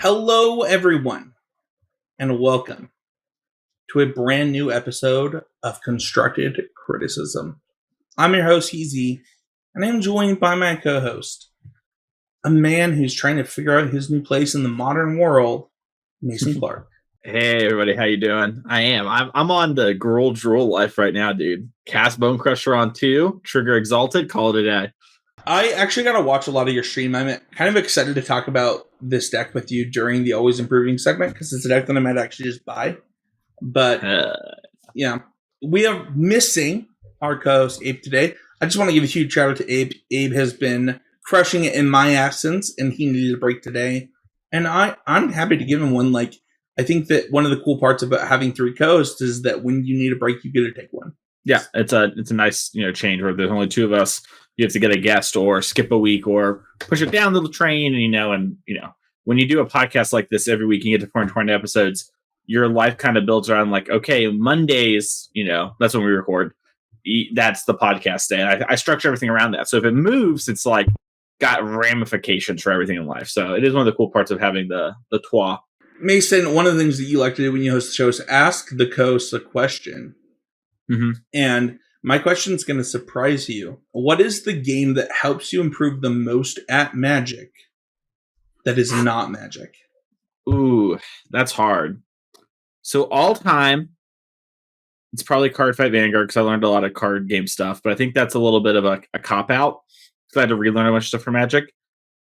Hello, everyone, and welcome to a brand new episode of Constructed Criticism. I'm your host, Heezy, and I'm joined by my co-host, a man who's trying to figure out his new place in the modern world, Mason Clark. Hey everybody, how you doing? I'm on the Gruel Drool life right now, dude. Cast Bone Crusher on 2, Trigger Exalted, call it a day. I actually got to watch a lot of your stream. I'm kind of excited to talk about this deck with you during the Always Improving segment because it's a deck that I might actually just buy. But yeah, we are missing our co-host Abe today. I just want to give a huge shout out to Abe. Abe has been crushing it in my absence, and he needed a break today. And I'm happy to give him one. Like, I think that one of the cool parts about having 3 co-hosts is that when you need a break, you get to take one. Yeah, it's a nice change where there's only 2 of us. You have to get a guest or skip a week or push it down the train, and when you do a podcast like this every week, you get to 420 episodes. Your life kind of builds around like, okay, Mondays, that's when we record. That's the podcast day. And I structure everything around that. So if it moves, it's like got ramifications for everything in life. So it is one of the cool parts of having the toit. Mason, one of the things that you like to do when you host the show is ask the co-host a question. Mm-hmm. And my question is going to surprise you. What is the game that helps you improve the most at Magic that is not Magic? Ooh, that's hard. So all time, it's probably Cardfight Vanguard because I learned a lot of card game stuff, but I think that's a little bit of a cop-out because I had to relearn a bunch of stuff for Magic.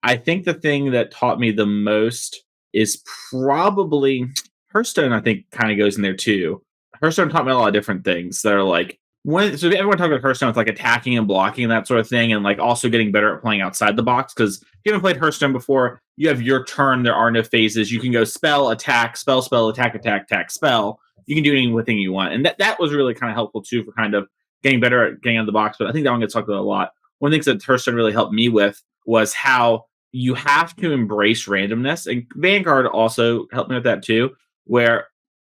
I think the thing that taught me the most is probably Hearthstone. I think kind of goes in there too. Hearthstone taught me a lot of different things that are like, so everyone talks about Hearthstone with like attacking and blocking and that sort of thing, and like also getting better at playing outside the box. Because if you haven't played Hearthstone before, you have your turn. There are no phases. You can go spell, attack, spell, attack, attack, spell. You can do anything you want, and that was really kind of helpful too for kind of getting better at getting out of the box. But I think that one gets talked about a lot. One of the things that Hearthstone really helped me with was how you have to embrace randomness, and Vanguard also helped me with that too. Where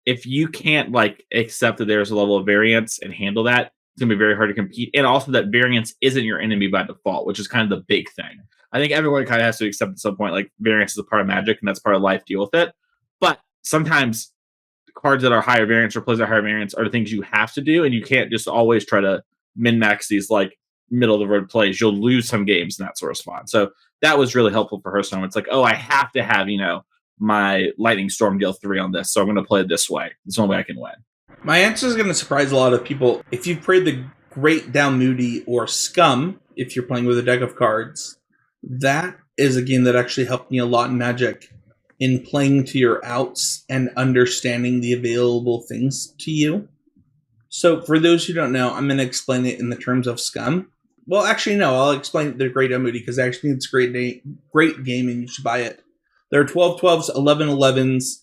if you can't like accept that there's a level of variance and handle that, it's gonna be very hard to compete. And also that variance isn't your enemy by default, which is kind of the big thing. I think everyone kind of has to accept at some point, like variance is a part of Magic and that's part of life, deal with it. But sometimes cards that are higher variance or plays that are higher variance are the things you have to do, and you can't just always try to min-max these like middle of the road plays. You'll lose some games in that sort of spot. So that was really helpful for Hearthstone. It's like, oh, I have to have, my Lightning Storm deal 3 on this, so I'm going to play it this way. It's the only way I can win. My answer is going to surprise a lot of people. If you've played the Great Down Moody or Scum, if you're playing with a deck of cards, that is a game that actually helped me a lot in Magic in playing to your outs and understanding the available things to you. So for those who don't know, I'm going to explain it in the terms of Scum. Well, actually, no, I'll explain the Great Down Moody because I actually think it's a great game and you should buy it. There are 12 12s, 11 11s,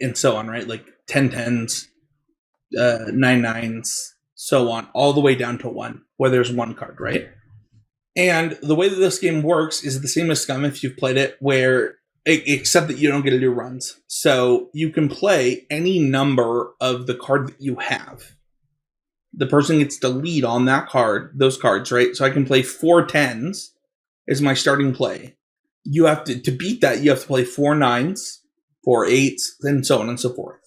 and so on, right? Like 10 10s, 9 9s, so on, all the way down to 1, where there's 1 card, right? And the way that this game works is the same as Scum if you've played it, where except that you don't get to do runs. So you can play any number of the card that you have. The person gets to lead on that card, those cards, right? So I can play 4 10s as my starting play. You have to beat that, you have to play 4 9s, 4 8s, and so on and so forth.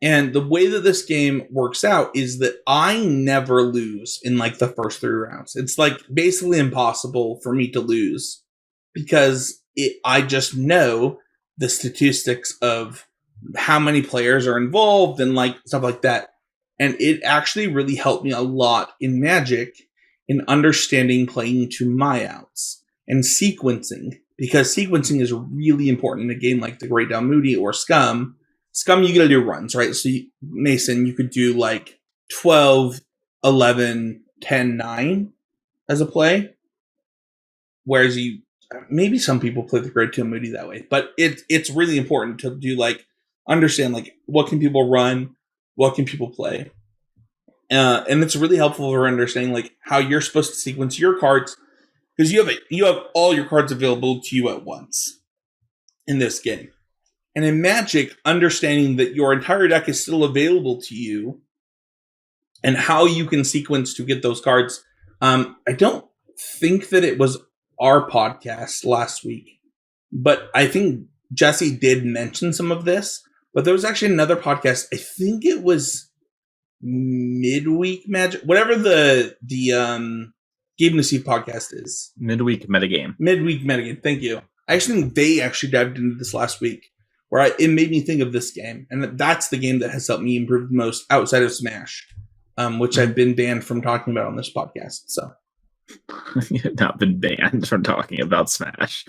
And the way that this game works out is that I never lose in like the first 3 rounds. It's like basically impossible for me to lose because I just know the statistics of how many players are involved and like stuff like that. And it actually really helped me a lot in Magic in understanding playing to my outs and sequencing, because sequencing is really important in a game like the Great Down Moody or Scum. Scum, you gotta do runs, right? So Mason, you could do like 12, 11, 10, 9 as a play. Whereas maybe some people play the Great Down Moody that way, but it's really important to do like, understand like what can people run, what can people play. And it's really helpful for understanding like how you're supposed to sequence your cards, because you have all your cards available to you at once in this game. And in Magic, understanding that your entire deck is still available to you and how you can sequence to get those cards. I don't think that it was our podcast last week, but I think Jesse did mention some of this, but there was actually another podcast. I think it was Midweek Magic, whatever the Game to See podcast is. Midweek Metagame. Midweek Metagame. Thank you. I actually think they actually dived into this last week, where it made me think of this game, and that's the game that has helped me improve the most outside of Smash, which I've been banned from talking about on this podcast. So. You have not been banned from talking about Smash.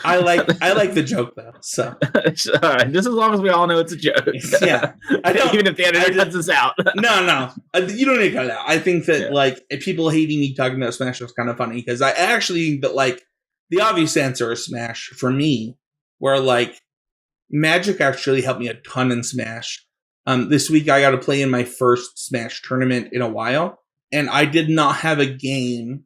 I like the joke though. So just as long as we all know it's a joke. Yeah, I don't. Even if the editor cuts this out. No, you don't need to cut it out. I think that if people hating me talking about Smash was kind of funny because I actually think that the obvious answer is Smash for me, where Magic actually helped me a ton in Smash. This week I got to play in my first Smash tournament in a while, and I did not have a game.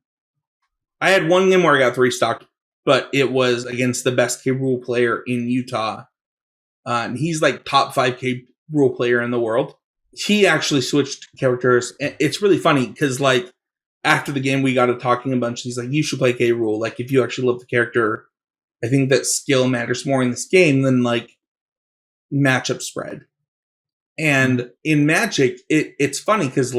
I had one game where I got 3-stocked, but it was against the best K rule player in Utah. And he's top 5 K rule player in the world. He actually switched characters. It's really funny because after the game we got to talking a bunch. He's like, you should play K rule. If you actually love the character, I think that skill matters more in this game than matchup spread. And in Magic, it's funny because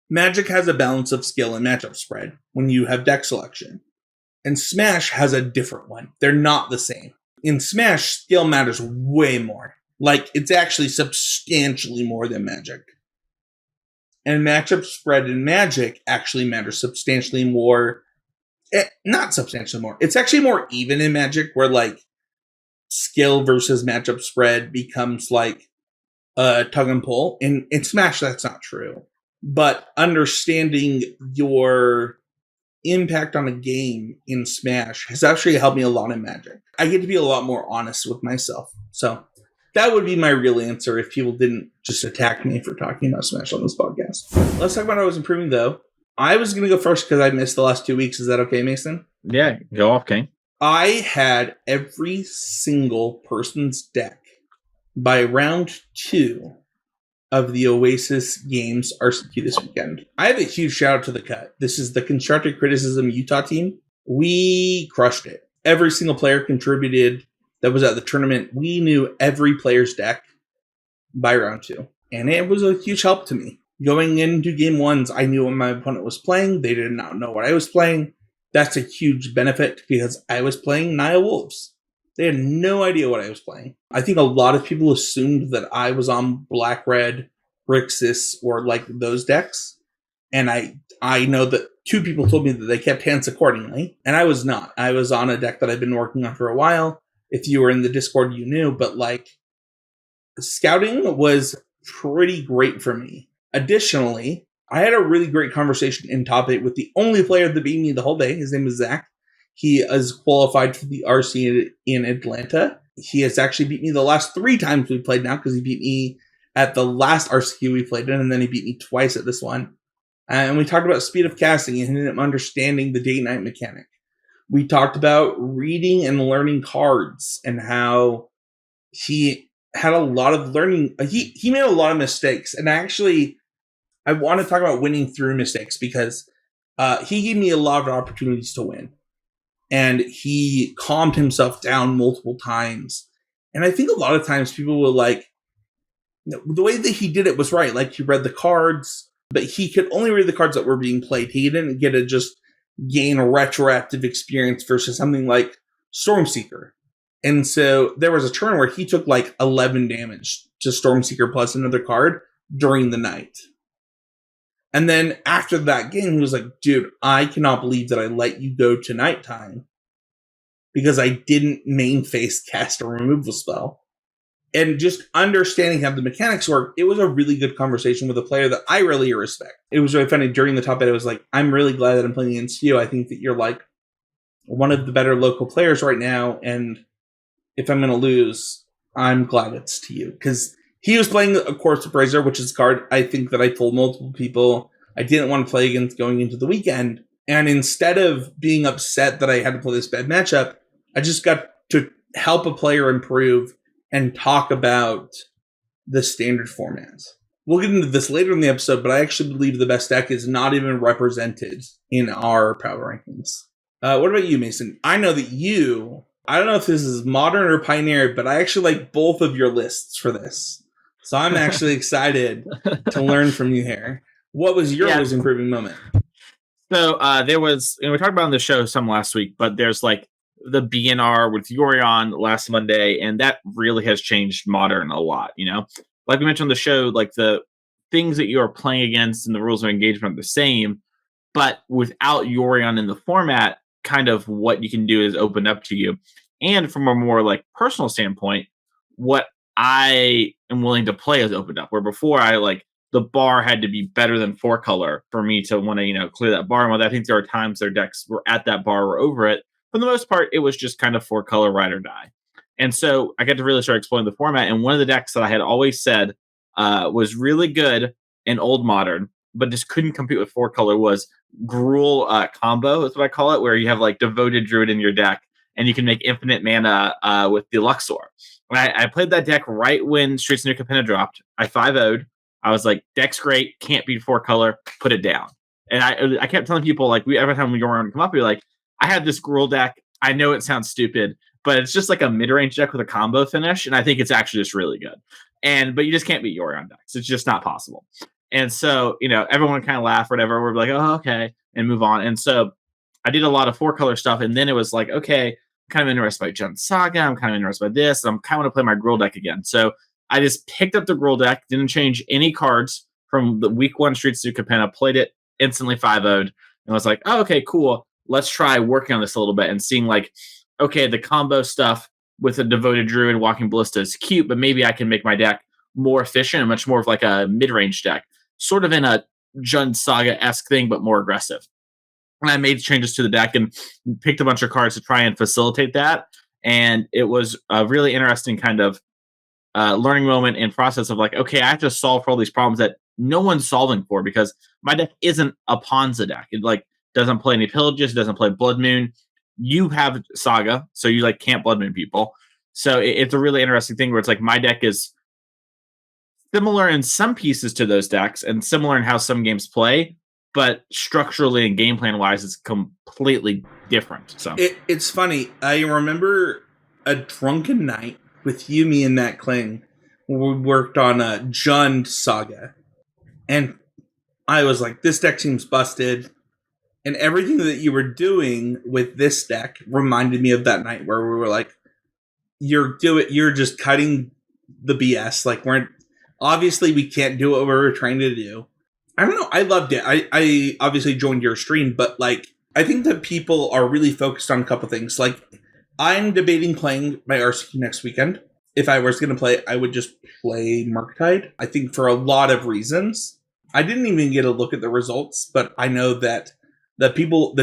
Magic has a balance of skill and matchup spread when you have deck selection. And Smash has a different one. They're not the same. In Smash, skill matters way more. It's actually substantially more than Magic. And matchup spread in Magic actually matters substantially more. Not substantially more. It's actually more even in Magic where skill versus matchup spread becomes a tug and pull. In Smash, that's not true. But understanding your impact on a game in Smash has actually helped me a lot in Magic. I get to be a lot more honest with myself. So that would be my real answer if people didn't just attack me for talking about Smash on this podcast. Let's talk about how I was improving, though. I was going to go first because I missed the last 2 weeks. Is that okay, Mason? Yeah, go off, King. I had every single person's deck by round 2 of the Oasis Games RCQ this weekend. I have a huge shout out to the cut. This is the Constructive Criticism Utah team. We crushed it. Every single player contributed that was at the tournament. We knew every player's deck by round 2. And it was a huge help to me. Going into game 1s, I knew what my opponent was playing. They did not know what I was playing. That's a huge benefit because I was playing Nile Wolves. They had no idea what I was playing. I think a lot of people assumed that I was on Black-Red, Grixis, or those decks. And I know that 2 people told me that they kept hands accordingly. And I was not. I was on a deck that I've been working on for a while. If you were in the Discord, you knew. But scouting was pretty great for me. Additionally, I had a really great conversation in top 8 with the only player that beat me the whole day. His name is Zach. He is qualified for the RC in Atlanta. He has actually beat me the last 3 times we played now because he beat me at the last RCQ we played in, and then he beat me twice at this one. And we talked about speed of casting and him understanding the day-night mechanic. We talked about reading and learning cards and how he had a lot of learning. He made a lot of mistakes, and I want to talk about winning through mistakes because he gave me a lot of opportunities to win. And he calmed himself down multiple times. And I think a lot of times people will the way that he did it was right. He read the cards, but he could only read the cards that were being played. He didn't get to just gain a retroactive experience versus something like Stormseeker. And so there was a turn where he took 11 damage to Stormseeker plus another card during the night. And then after that game, he was like, dude, I cannot believe that I let you go to nighttime because I didn't main face cast a removal spell. And just understanding how the mechanics work, it was a really good conversation with a player that I really respect. It was really funny. During the top 8, I was like, I'm really glad that I'm playing against you. I think that you're one of the better local players right now. And if I'm going to lose, I'm glad it's to you. Because he was playing, of course, Brazier, which is a card I think that I told multiple people I didn't want to play against going into the weekend. And instead of being upset that I had to play this bad matchup, I just got to help a player improve and talk about the standard format. We'll get into this later in the episode, but I actually believe the best deck is not even represented in our power rankings. What about you, Mason? I know that I don't know if this is modern or pioneer, but I actually like both of your lists for this. So I'm actually excited to learn from you here. What was your always improving moment? So there was, we talked about on the show some last week, but there's like the BNR with Yorion last Monday, and that really has changed modern a lot, Like we mentioned on the show, like the things that you are playing against and the rules of engagement are the same, but without Yorion in the format, kind of what you can do is open up to you. And from a more like personal standpoint, what I am willing to play is opened up. Where before I like the bar had to be better than 4-color for me to want to, clear that bar. And while I think there are times their decks were at that bar or over it, for the most part, it was just kind of 4-color ride or die. And so I got to really start exploring the format. And one of the decks that I had always said was really good in old modern, but just couldn't compete with 4-color was Gruul combo, is what I call it, where you have like Devoted Druid in your deck and you can make infinite mana with the Luxor. I played that deck right when Streets of New Capenna dropped. I 5-0'd. I was like, deck's great, can't beat 4-color, put it down. And I kept telling people, like, every time we go around and come up, you're like, I have this Gruul deck. I know it sounds stupid, but it's just like a mid-range deck with a combo finish, and I think it's actually just really good. But you just can't beat Yorion decks. It's just not possible. And so, everyone kind of laugh or whatever. We're like, oh, okay, and move on. And so I did a lot of 4-color stuff, and then it was like, okay, I'm kind of interested by Jund Saga. I'm kind of interested by this, and I'm kind of want to play my Gruul deck again. So I just picked up the Gruul deck, didn't change any cards from the week 1 Streets of Capenna, played it instantly 5-0'd, and was like, oh, okay, cool. Let's try working on this a little bit and seeing like, okay, the combo stuff with a Devoted Druid Walking Ballista is cute, but maybe I can make my deck more efficient and much more of like a mid-range deck, sort of in a Jund Saga-esque thing, but more aggressive. And I made changes to the deck and picked a bunch of cards to try and facilitate that. And it was a really interesting kind of learning moment and process of like, okay, I have to solve for all these problems that no one's solving for because my deck isn't a Ponza deck. It like doesn't play any pillages, it doesn't play Blood Moon. You have Saga, so you like can't Blood Moon people. So it's a really interesting thing where it's like my deck is similar in some pieces to those decks and similar in how some games play, but structurally and game plan wise, it's completely different. So it's funny. I remember a drunken night with you, me, and Nat Kling. We worked on a Jund Saga, and I was like, "This deck seems busted." And everything that you were doing with this deck reminded me of that night where we were like, "You're just cutting the BS. Like obviously we can't do what we were trying to do." I don't know. I loved it. I obviously joined your stream, but like I think that people are really focused on a couple things. Like I'm debating playing my RCQ next weekend. If I was going to play, I would just play Murktide. I think for a lot of reasons. I didn't even get a look at the results, but I know that the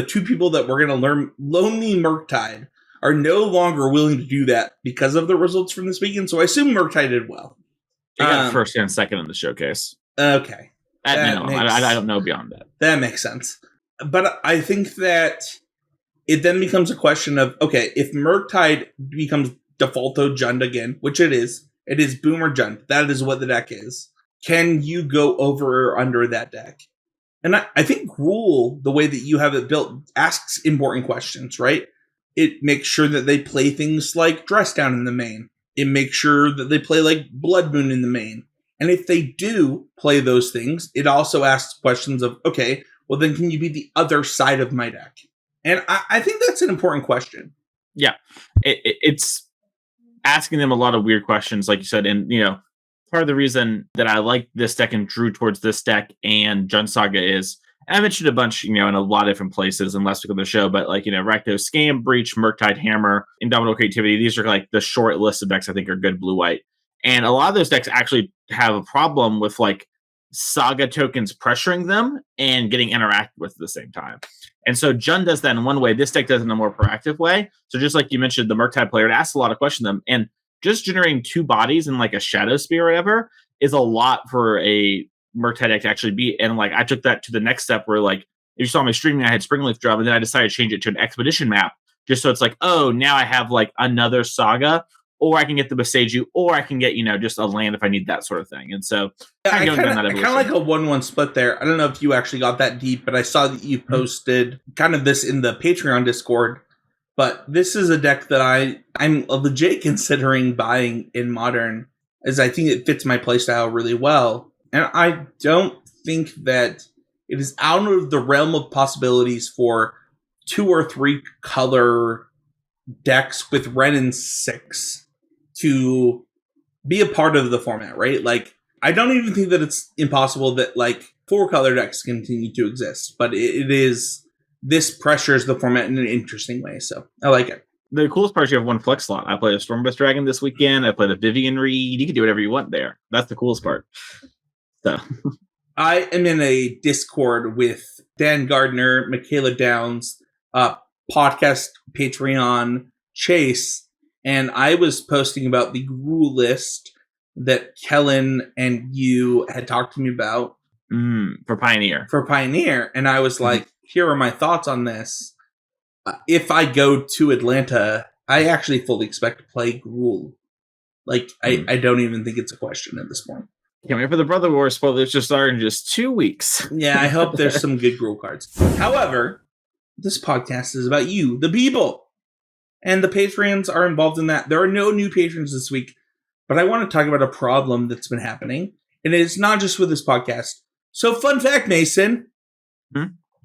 2 people that were going to learn Lonely Murktide are no longer willing to do that because of the results from this weekend. So I assume Murktide did well. It got first and second in the showcase. Okay. At minimum. I don't know beyond that. That makes sense. But I think that it then becomes a question of, okay, if Murktide becomes defaulto Jund again, which it is Boomer Jund. That is what the deck is. Can you go over or under that deck? And I think Gruul, the way that you have it built, asks important questions, right? It makes sure that they play things like Dress Down in the main. It makes sure that they play like Blood Moon in the main. And if they do play those things, it also asks questions of, okay, well then can you be the other side of my deck? And I think that's an important question. Yeah. It's asking them a lot of weird questions, like you said, and part of the reason that I like this deck and drew towards this deck and Jund Saga is, and I mentioned a bunch, in a lot of different places in last week on the show, but like, Rakdos, Scam, Breach, Murktide, Hammer, Indomitable Creativity, these are like the short list of decks I think are good blue-white. And a lot of those decks actually have a problem with like Saga tokens pressuring them and getting interacted with at the same time. And so Jund does that in one way. This deck does it in a more proactive way. So just like you mentioned, the Murktide player, it asks a lot of questions of them. And just generating 2 bodies and like a Shadow Spear or whatever is a lot for a Murktide deck to actually beat. And like I took that to the next step where like if you saw my streaming, I had Springleaf Drum, and then I decided to change it to an Expedition map just so it's like, oh, now I have like another Saga or I can get the Boseiju, or I can get, just a land if I need that sort of thing. And so I kind of like a 1-1 split there. I don't know if you actually got that deep, but I saw that you posted kind of this in the Patreon Discord. But this is a deck that I'm legit considering buying in Modern, as I think it fits my playstyle really well. And I don't think that it is out of the realm of possibilities for 2 or 3 color decks with Ren and 6 to be a part of the format, right? Like, I don't even think that it's impossible that, like, 4 color decks continue to exist, but it is... This pressures the format in an interesting way, so I like it. The coolest part is you have 1 flex slot. I played a Stormburst Dragon this weekend. I played a Vivian Reed. You can do whatever you want there. That's the coolest part. So, I am in a Discord with Dan Gardner, Michaela Downs, podcast Patreon Chase, and I was posting about the rule list that Kellen and you had talked to me about for Pioneer. And I was like, here are my thoughts on this. If I go to Atlanta, I actually fully expect to play Gruul. Like, I don't even think it's a question at this point. Can't wait for the Brother War spoilers to start in just 2 weeks. Yeah, I hope there's some good Gruul cards. However, this podcast is about you, the people. And the patrons are involved in that. There are no new patrons this week, but I want to talk about a problem that's been happening. And it's not just with this podcast. So, fun fact, Mason.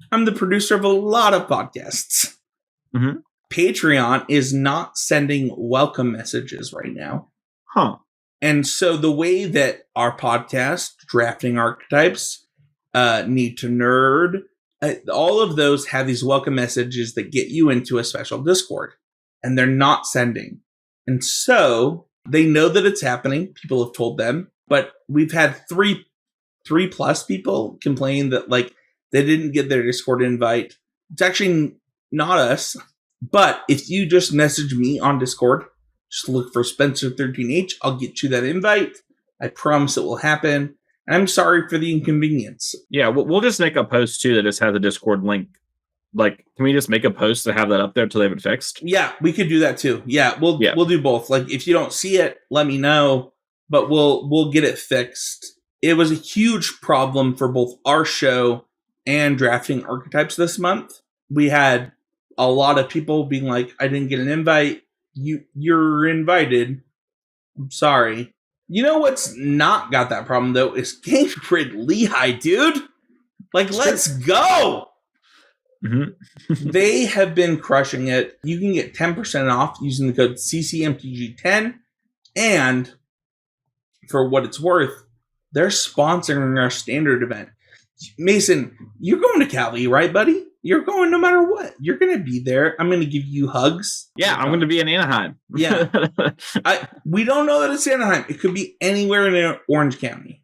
I'm the producer of a lot of podcasts. Patreon is not sending welcome messages right now. And so the way that our podcast, Drafting Archetypes, Need to Nerd, all of those have these welcome messages that get you into a special Discord. And they're not sending. And so they know that it's happening. People have told them. But we've had 3+ people complain that, like, they didn't get their Discord invite. It's actually not us. But if you just message me on Discord, just look for Spencer13H. I'll get you that invite. I promise it will happen. And I'm sorry for the inconvenience. Yeah, we'll just make a post, too, that just has a Discord link. Like, can we just make a post to have that up there until they have it fixed? Yeah, we could do that, too. Yeah, we'll do both. Like, if you don't see it, let me know. But we'll get it fixed. It was a huge problem for both our show and Drafting Archetypes this month. We had a lot of people being like, I didn't get an invite. You're invited. I'm sorry. You know what's not got that problem, though, is Game Grid Lehigh, dude. Like, let's go. They have been crushing it. You can get 10% off using the code CCMTG10. And for what it's worth, they're sponsoring our standard event. Mason, you're going to Cali, right, buddy? You're going no matter what. You're going to be there. I'm going to give you hugs. Yeah, I'm going to be in Anaheim. Yeah. We don't know that it's Anaheim. It could be anywhere in Orange County.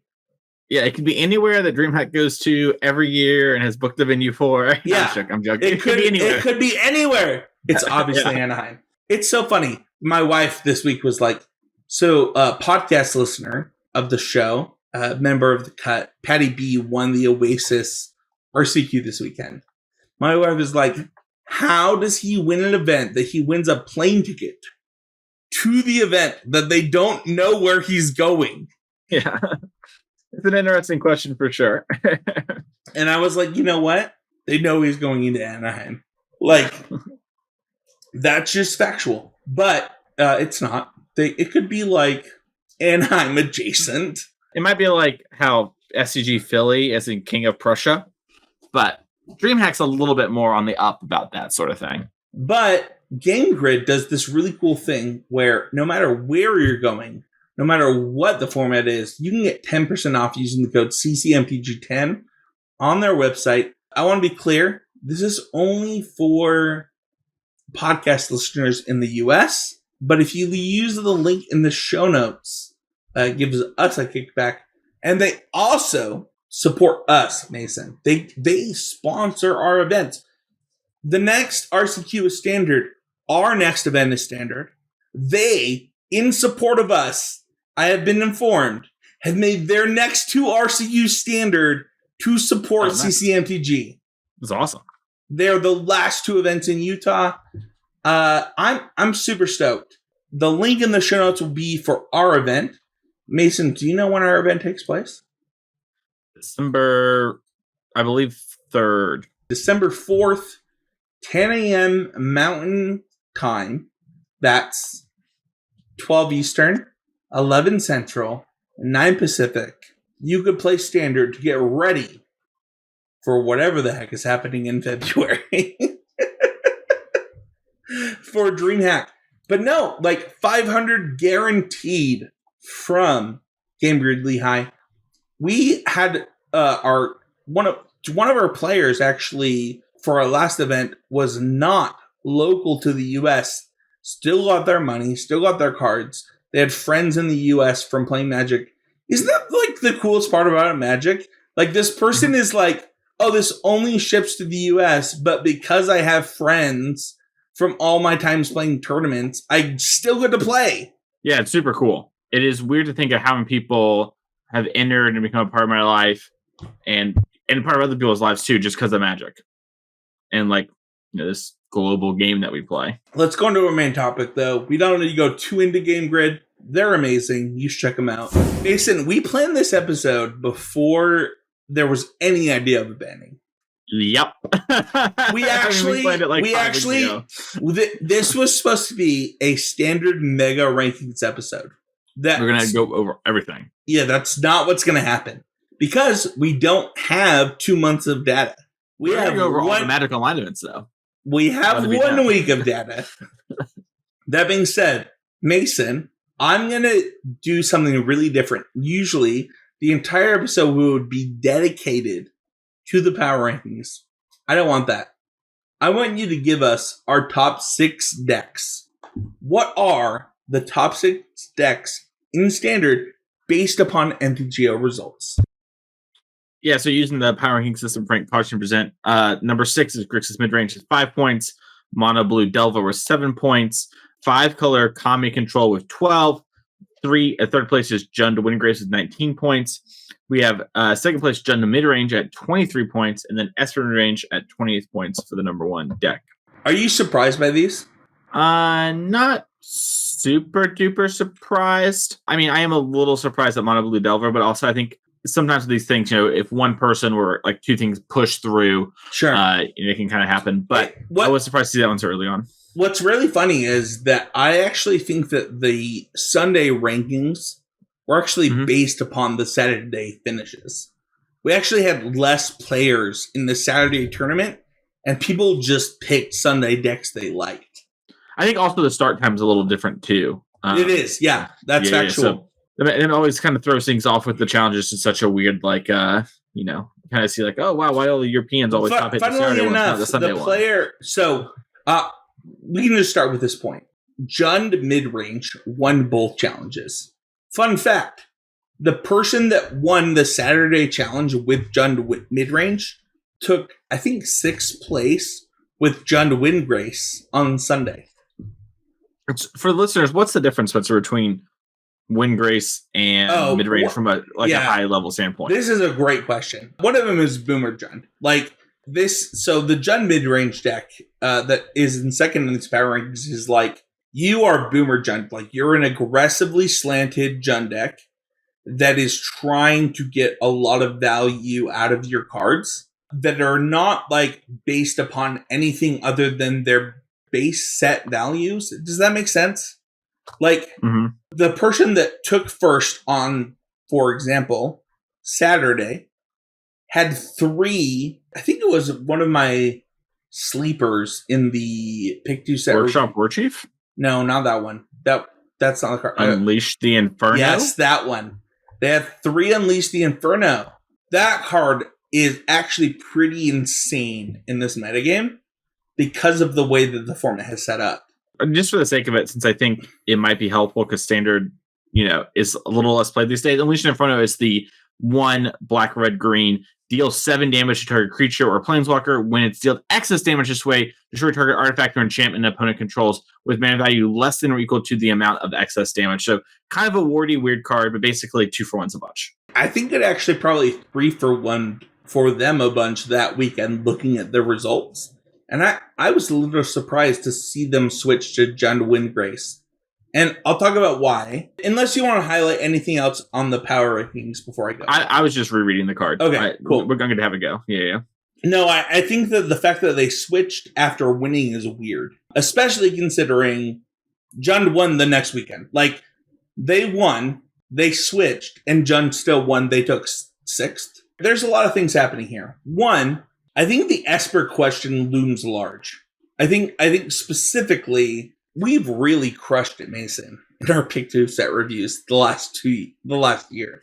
Yeah, it could be anywhere that DreamHack goes to every year and has booked the venue for. Yeah. I'm joking. It could be anywhere. It could be anywhere. It's obviously Anaheim. It's so funny. My wife this week was like, so a podcast listener of the show, a member of the cut, Patty B, won the Oasis RCQ this weekend. My wife is like, how does he win an event that he wins a plane ticket to the event that they don't know where he's going? Yeah. It's an interesting question for sure. And I was like, you know what? They know he's going into Anaheim. Like, that's just factual. But it's not. It could be like Anaheim adjacent. It might be like how SCG Philly as in King of Prussia, but DreamHack's a little bit more on the up about that sort of thing. But Game Grid does this really cool thing where no matter where you're going, no matter what the format is, you can get 10% off using the code CCMTG10 on their website. I want to be clear, this is only for podcast listeners in the US, but if you use the link in the show notes, it gives us a kickback. And they also support us, Mason. They sponsor our events. The next RCQ is standard. Our next event is standard. They, in support of us, I have been informed, have made their next 2 RCU standard to support CCMTG. That's awesome. They're the last 2 events in Utah. I'm super stoked. The link in the show notes will be for our event. Mason, do you know when our event takes place? December, I believe, 3rd. December 4th, 10 a.m. Mountain Time. That's 12 Eastern, 11 Central, 9 Pacific. You could play Standard to get ready for whatever the heck is happening in February for DreamHack. But no, like 500 guaranteed from Game Grid Lehigh. We had our one of our players actually for our last event was not local to the US. Still got their money, still got their cards. They had friends in the US from playing Magic. Isn't that like the coolest part about Magic? Like this person is like, oh, this only ships to the US, but because I have friends from all my times playing tournaments, I still get to play. Yeah, it's super cool. It is weird to think of how many people have entered and become a part of my life and part of other people's lives too, just because of Magic. And like, this global game that we play. Let's go into our main topic though. We don't need to go too into Game Grid. They're amazing. You should check them out. Mason, we planned this episode before there was any idea of a banning. Yep. We actually planned it like 5 weeks ago. This was supposed to be a standard mega rankings episode. We're going to go over everything. Yeah, that's not what's going to happen because we don't have 2 months of data. We're going to go over all the Magic Online events though. We have 1 week of data. That being said, Mason, I'm going to do something really different. Usually, the entire episode would be dedicated to the power rankings. I don't want that. I want you to give us our top 6 decks. What are the top 6 decks in Standard based upon MTGO results? Yeah, so using the power ranking system Frank Caution present, number 6 is Grixis Midrange with 5 points, Mono Blue Delver with 7 points, 5-color Kami Control with 12, third place is Jund Windgrace with 19 points. We have second place Jund Midrange at 23 points, and then Esper Midrange at 28 points for the number 1 deck. Are you surprised by these? Not super duper surprised. I mean, I am a little surprised at Mono Blue Delver, but also I think sometimes with these things, if one person or like 2 things push through, sure, it can kind of happen. But I was surprised to see that one so early on. What's really funny is that I actually think that the Sunday rankings were actually based upon the Saturday finishes. We actually had less players in the Saturday tournament, and people just picked Sunday decks they liked. I think also the start time is a little different too. It is, yeah. That's factual. So it always kind of throws things off with the challenges to such a weird, like, kind of see like, oh, wow, why all the Europeans always top hit the Saturday one, not the Sunday one. So, we can just start with this point. Jund Midrange won both challenges. Fun fact, the person that won the Saturday challenge with Jund Midrange took, I think, 6th place with Jund Windgrace on Sunday. For the listeners, what's the difference, Spencer, between Windgrace and Midrange from a high level standpoint? This is a great question. One of them is Boomer Jund. Like this, so the Jund Midrange deck that is in second in its power rankings is like, you are Boomer Jund. Like you're an aggressively slanted Jund deck that is trying to get a lot of value out of your cards that are not like based upon anything other than their base set values. Does that make sense? Like the person that took first on, for example, Saturday had 3, I think it was one of my sleepers in the pick 2 set. Workshop War Chief? No, not that one. That's not the card. Unleash the Inferno? Yes, that one. They had 3 Unleash the Inferno. That card is actually pretty insane in this metagame because of the way that the format has set up. Just for the sake of it, since I think it might be helpful because Standard, is a little less played these days. Unleash the Inferno is the 1 black, red, green, deals 7 damage to target creature or planeswalker. When it's dealt excess damage this way, destroy target artifact or enchantment an opponent controls with mana value less than or equal to the amount of excess damage. So kind of a warty, weird card, but basically 2 for 1's a bunch. I think it actually probably 3 for 1 for them a bunch that weekend looking at the results. And I was a little surprised to see them switch to Jund Windgrace And I'll talk about why. Unless you want to highlight anything else on the power rankings before I go. I was just rereading the card. Okay, cool. We're going to have a go. Yeah. No, I think that the fact that they switched after winning is weird. Especially considering Jund won the next weekend. Like, they won, they switched, and Jund still won. They took 6th. There's a lot of things happening here. One, I think the Esper question looms large. I think specifically, we've really crushed it, Mason, in our pick 2 set reviews the last year.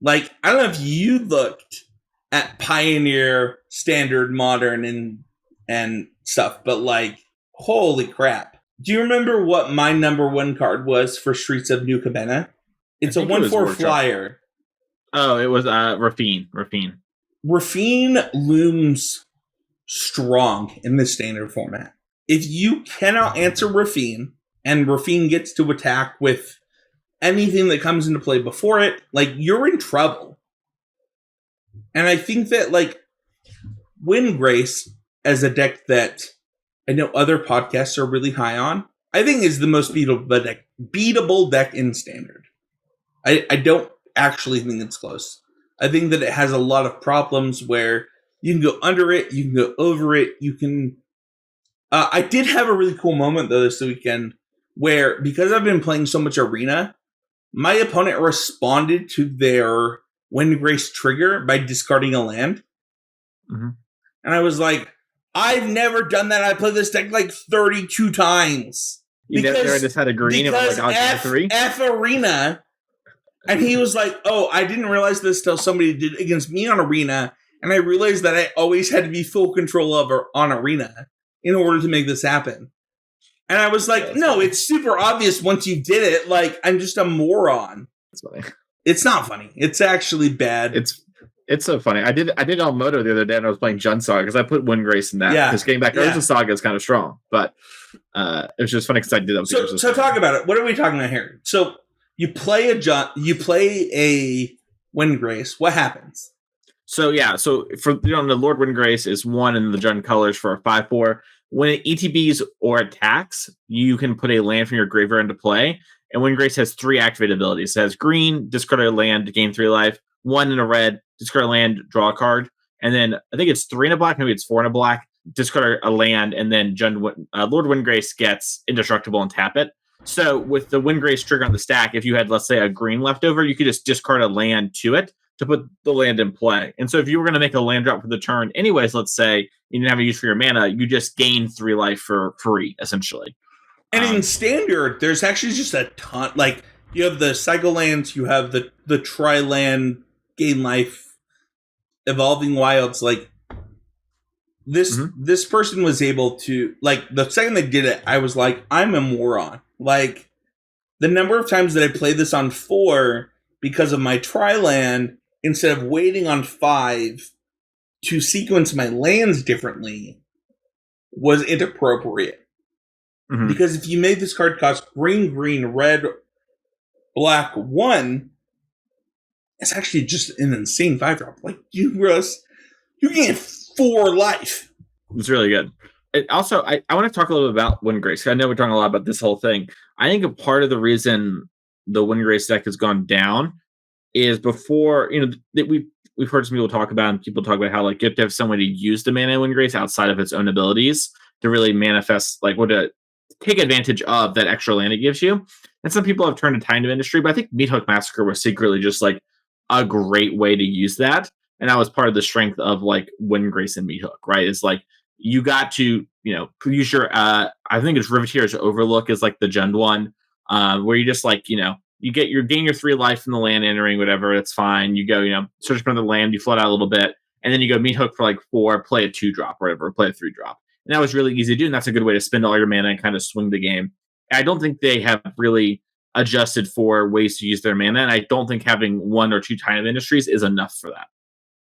Like, I don't know if you looked at Pioneer, Standard, Modern, and stuff, but like, holy crap. Do you remember what my number 1 card was for Streets of New Cabana? It's a 1/4 flyer. Oh, it was Rafine. Rafine looms strong in this standard format. If you cannot answer Rafine, and Rafine gets to attack with anything that comes into play before it, like, you're in trouble. And I think that, like, Windgrace, as a deck that I know other podcasts are really high on, I think is the most beatable deck in Standard. I don't actually think it's close. I think that it has a lot of problems where you can go under it, you can go over it, you can... I did have a really cool moment, though, this weekend, where, because I've been playing so much Arena, my opponent responded to their Windgrace trigger by discarding a land. Mm-hmm. And I was like, I've never done that. I played this deck like 32 times. You never just had a green and was like, I'll 3? F Arena. And he was like, oh, I didn't realize this till somebody did it against me on Arena. And I realized that I always had to be full control of on Arena in order to make this happen. And I was like, no, funny. It's super obvious once you did it. Like, I'm just a moron. That's funny. It's not funny. It's actually bad. It's so funny. I did on Moto the other day, and I was playing Jund Saga because I put Windgrace in that. Yeah. Because getting back Urza Saga is kind of strong, but it was just funny because I did that. So talk about it. What are we talking about here? So you play a Windgrace. What happens? So for the Lord Windgrace is 1 in the Jund colors for a 5/4. When it ETBs or attacks, you can put a land from your graveyard into play. And Windgrace has 3 activated abilities. It has green, discard a land to gain 3 life. 1 in a red, discard a land, draw a card. And then I think it's 3 in a black, maybe it's 4 in a black, discard a land, and then Lord Windgrace gets indestructible and tap it. So with the Windgrace trigger on the stack, if you had, let's say, a green left over, you could just discard a land to it to put the land in play. And so if you were going to make a land drop for the turn anyways, let's say you didn't have a use for your mana, you just gain 3 life for free, essentially. And in Standard, there's actually just a ton. Like, you have the cycle lands, you have the tri-land, gain life, evolving wilds. Like, this person was able to, like, the second they did it, I was like, I'm a moron. Like, the number of times that I played this on 4 because of my tri-land, instead of waiting on 5 to sequence my lands differently, was inappropriate. Mm-hmm. Because if you made this card cost green, red, black 1, it's actually just an insane 5-drop. Like, you gain 4 life. It's really good. Also, I want to talk a little bit about Windgrace. I know we're talking a lot about this whole thing. I think a part of the reason the Windgrace deck has gone down is before, we've heard some people talk about, and people talk about how, like, you have to have some way to use the mana in Windgrace outside of its own abilities to really manifest, like, what to take advantage of that extra land it gives you. And some people have turned to Time of Industry, but I think Meathook Massacre was secretly just, like, a great way to use that. And that was part of the strength of, like, Windgrace and Meathook, right? It's like, you got to, use your, I think it's Riveteer's Overlook is, like, the Jund one, where you just, like, you gain your 3 life from the land entering, whatever, it's fine. You go, search for the land, you float out a little bit, and then you go Meathook for, like, 4, play a 2-drop, or whatever, play a 3-drop. And that was really easy to do, and that's a good way to spend all your mana and kind of swing the game. I don't think they have really adjusted for ways to use their mana, and I don't think having 1 or 2 Time of Industries is enough for that.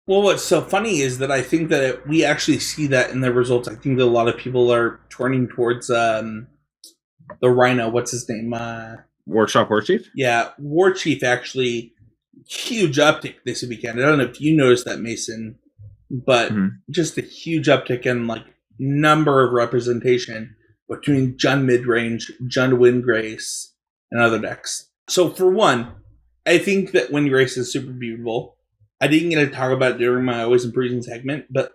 Well, what's so funny is that I think that we actually see that in the results. I think that a lot of people are turning towards the Rhino. What's his name? Workshop Warchief? Yeah, Warchief actually, huge uptick this weekend. I don't know if you noticed that, Mason, but just a huge uptick in, like, number of representation. between Jund Midrange, Jund Windgrace, and other decks. So for one, I think that Windgrace is super beautiful. I didn't get to talk about it during my Always Improving segment, but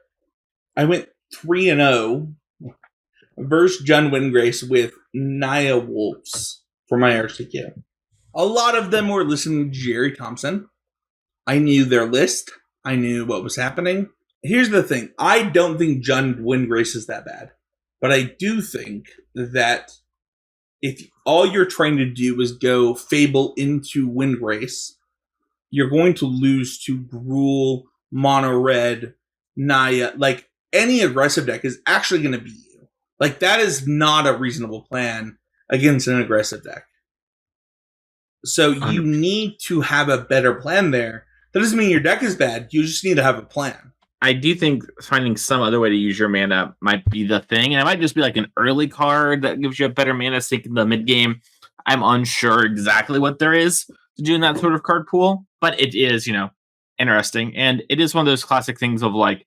I went 3-0 versus Jund Windgrace with Naya Wolves for my RCQ. A lot of them were listening to Jerry Thompson. I knew their list. I knew what was happening. Here's the thing. I don't think Jund Windgrace is that bad. But I do think that if all you're trying to do is go Fable into Windgrace, you're going to lose to Gruul, Mono Red, Naya. Like, any aggressive deck is actually going to beat you. Like, that is not a reasonable plan against an aggressive deck. So you 100%. need to have a better plan there. That doesn't mean your deck is bad. You just need to have a plan. I do think finding some other way to use your mana might be the thing. And it might just be like an early card that gives you a better mana sink in the mid game. I'm unsure exactly what there is to do in that sort of card pool, but it is, interesting. And it is one of those classic things of like,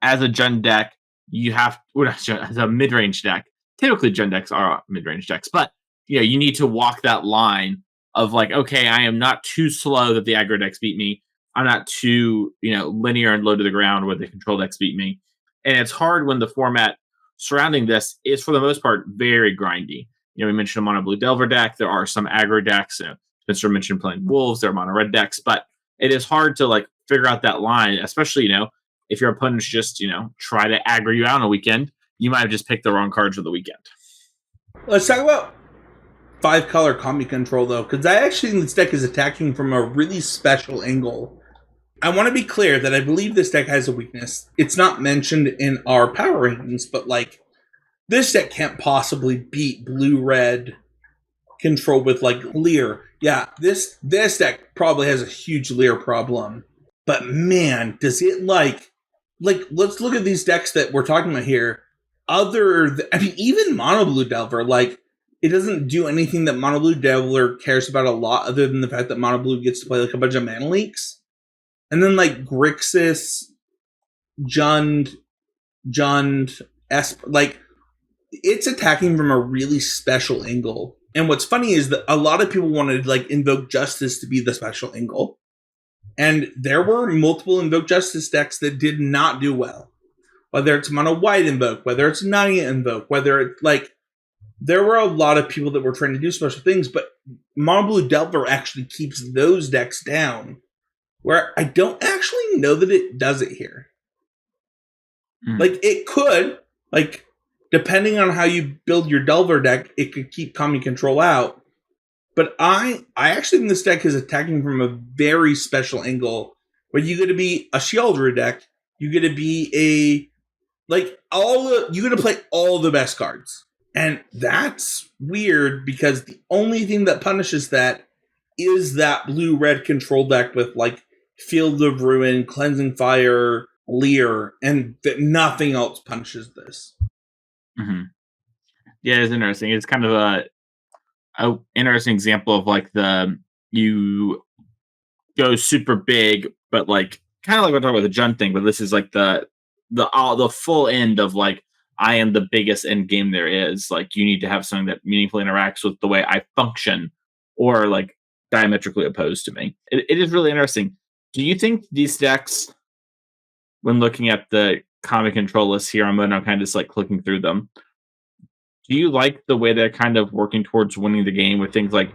as a Jund deck, you have, as a mid-range deck, typically Jund decks are mid-range decks, but you need to walk that line of like, okay, I am not too slow that the aggro decks beat me. I'm not too, linear and low to the ground where the control decks beat me. And it's hard when the format surrounding this is, for the most part, very grindy. We mentioned a mono blue Delver deck. There are some aggro decks. Spencer mentioned playing Wolves. There are mono red decks. But it is hard to like figure out that line, especially, if your opponents just, try to aggro you out on a weekend, you might have just picked the wrong cards for the weekend. Let's talk about 5-color combi control, though, because I actually think this deck is attacking from a really special angle. I want to be clear that I believe this deck has a weakness. It's not mentioned in our power rankings, but like, this deck can't possibly beat blue-red control with like Leer. Yeah, this deck probably has a huge Leer problem. But man, does it like let's look at these decks that we're talking about here. Even Mono Blue Delver, like, it doesn't do anything that Mono Blue Delver cares about a lot, other than the fact that Mono Blue gets to play like a bunch of mana leaks. And then like Grixis, Jund, Esp, like, it's attacking from a really special angle. And what's funny is that a lot of people wanted like Invoke Justice to be the special angle. And there were multiple Invoke Justice decks that did not do well. Whether it's Mono White Invoke, whether it's Naya Invoke, whether it's like, there were a lot of people that were trying to do special things, but Mono Blue Delver actually keeps those decks down, where I don't actually know that it does it here. Like, it could, like, depending on how you build your Delver deck, it could keep Kami Control out. But I actually think this deck is attacking from a very special angle, where you get to be a Sheoldred deck, you get to be you get to play all the best cards. And that's weird, because the only thing that punishes that is that blue-red control deck with like Field of Ruin, Cleansing Fire, Leer, and that nothing else punishes this. Mm-hmm. Yeah, it's interesting. It's kind of a interesting example of like you go super big, but like kind of like we're talking about the Jund thing, but this is like the full end of like, I am the biggest end game there is. Like, you need to have something that meaningfully interacts with the way I function, or like diametrically opposed to me. It is really interesting. Do you think these decks, when looking at the comic control list here, I'm kind of just like clicking through them, do you like the way they're kind of working towards winning the game with things like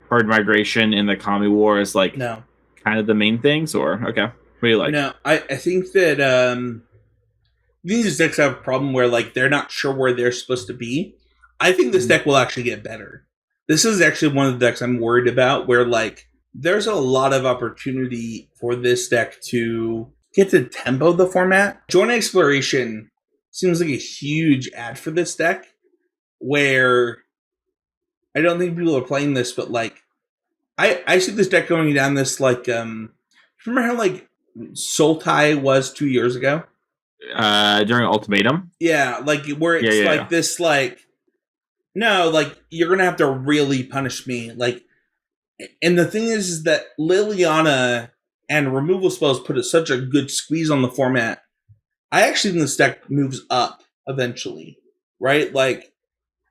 herd migration and the Kami War as like kind of the main things? Or okay, what do you like? No, I think that these decks have a problem where like they're not sure where they're supposed to be. I think this deck will actually get better. This is actually one of the decks I'm worried about, where like there's a lot of opportunity for this deck to get to tempo the format. Joint Exploration seems like a huge ad for this deck, where I don't think people are playing this, but like I see this deck going down this like remember how like Sultai was 2 years ago? During Ultimatum? Yeah, like where it's this like, no, like, you're gonna have to really punish me. Like, and the thing is that Liliana and removal spells put such a good squeeze on the format. I actually think this deck moves up eventually, right? Like,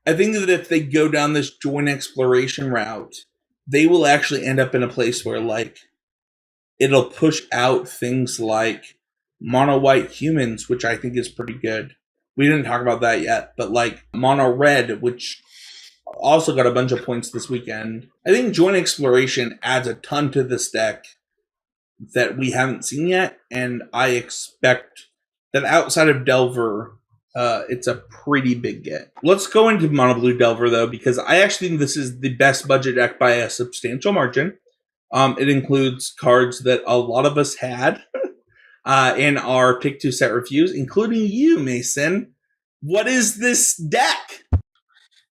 I think that if they go down this joint exploration route, they will actually end up in a place where, like, it'll push out things like mono white humans, which I think is pretty good. We didn't talk about that yet, but like mono red, which also got a bunch of points this weekend. I think joint exploration adds a ton to this deck that we haven't seen yet, and I expect that outside of Delver, it's a pretty big get. Let's go into Mono Blue Delver, though, because I actually think this is the best budget deck by a substantial margin. It includes cards that a lot of us had in our Pick 2 set reviews, including you, Mason. What is this deck?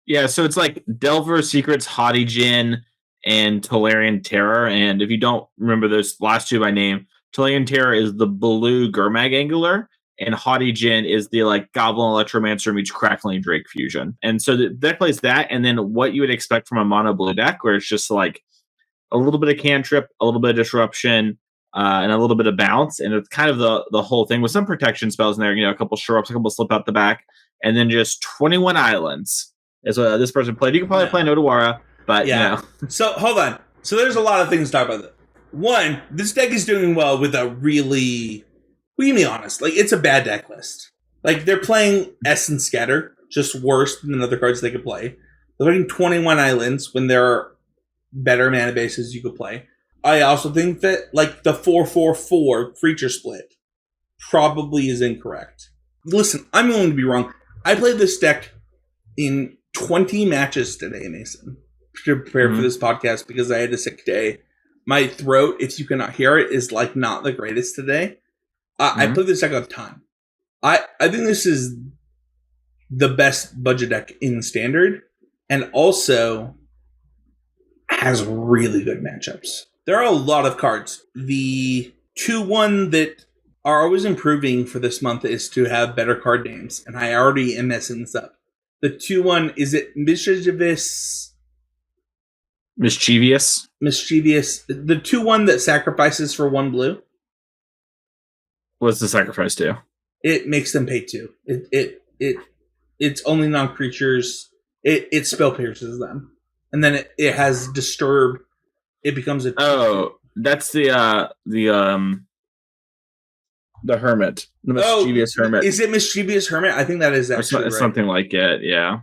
Yeah, so it's like Delver Secrets, Haughty Djinn, and Tolarian Terror. And if you don't remember those last two by name, Tolarian Terror is the blue Gurmag Angler, and Haughty Djinn is the like Goblin Electromancer meets Crackling Drake fusion. And so the deck plays that, and then what you would expect from a mono blue deck, where it's just like a little bit of cantrip, a little bit of disruption, and a little bit of bounce. And it's kind of the whole thing with some protection spells in there, a couple shore ups, a couple slip out the back, and then just 21 islands is what this person played. You can probably play Nodawara, but So hold on. So there's a lot of things to talk about. One, this deck is doing well with a really, we can be honest, like it's a bad deck list. Like they're playing Essence Scatter, just worse than other cards they could play. They're playing 21 islands when there are better mana bases you could play. I also think that like the 4/4/4 creature split probably is incorrect. Listen, I'm willing to be wrong. I played this deck in 20 matches today, Mason, to prepare for this podcast because I had a sick day. My throat, if you cannot hear it, is like not the greatest today. I played this deck a ton. I think this is the best budget deck in Standard, and also has really good matchups. There are a lot of cards. The 2-1 that are always improving for this month is to have better card names, and I already am messing this up. The 2-1, is it Mischievous? Mischievous. The 2-1 that sacrifices for 1 blue? What's the sacrifice do? It makes them pay 2. It's only non-creatures. It spell pierces them. And then it has Disturb. It becomes a 2. Oh, that's the Hermit. The Mischievous Hermit. Is it Mischievous Hermit? I think that is actually right. Something like it, yeah.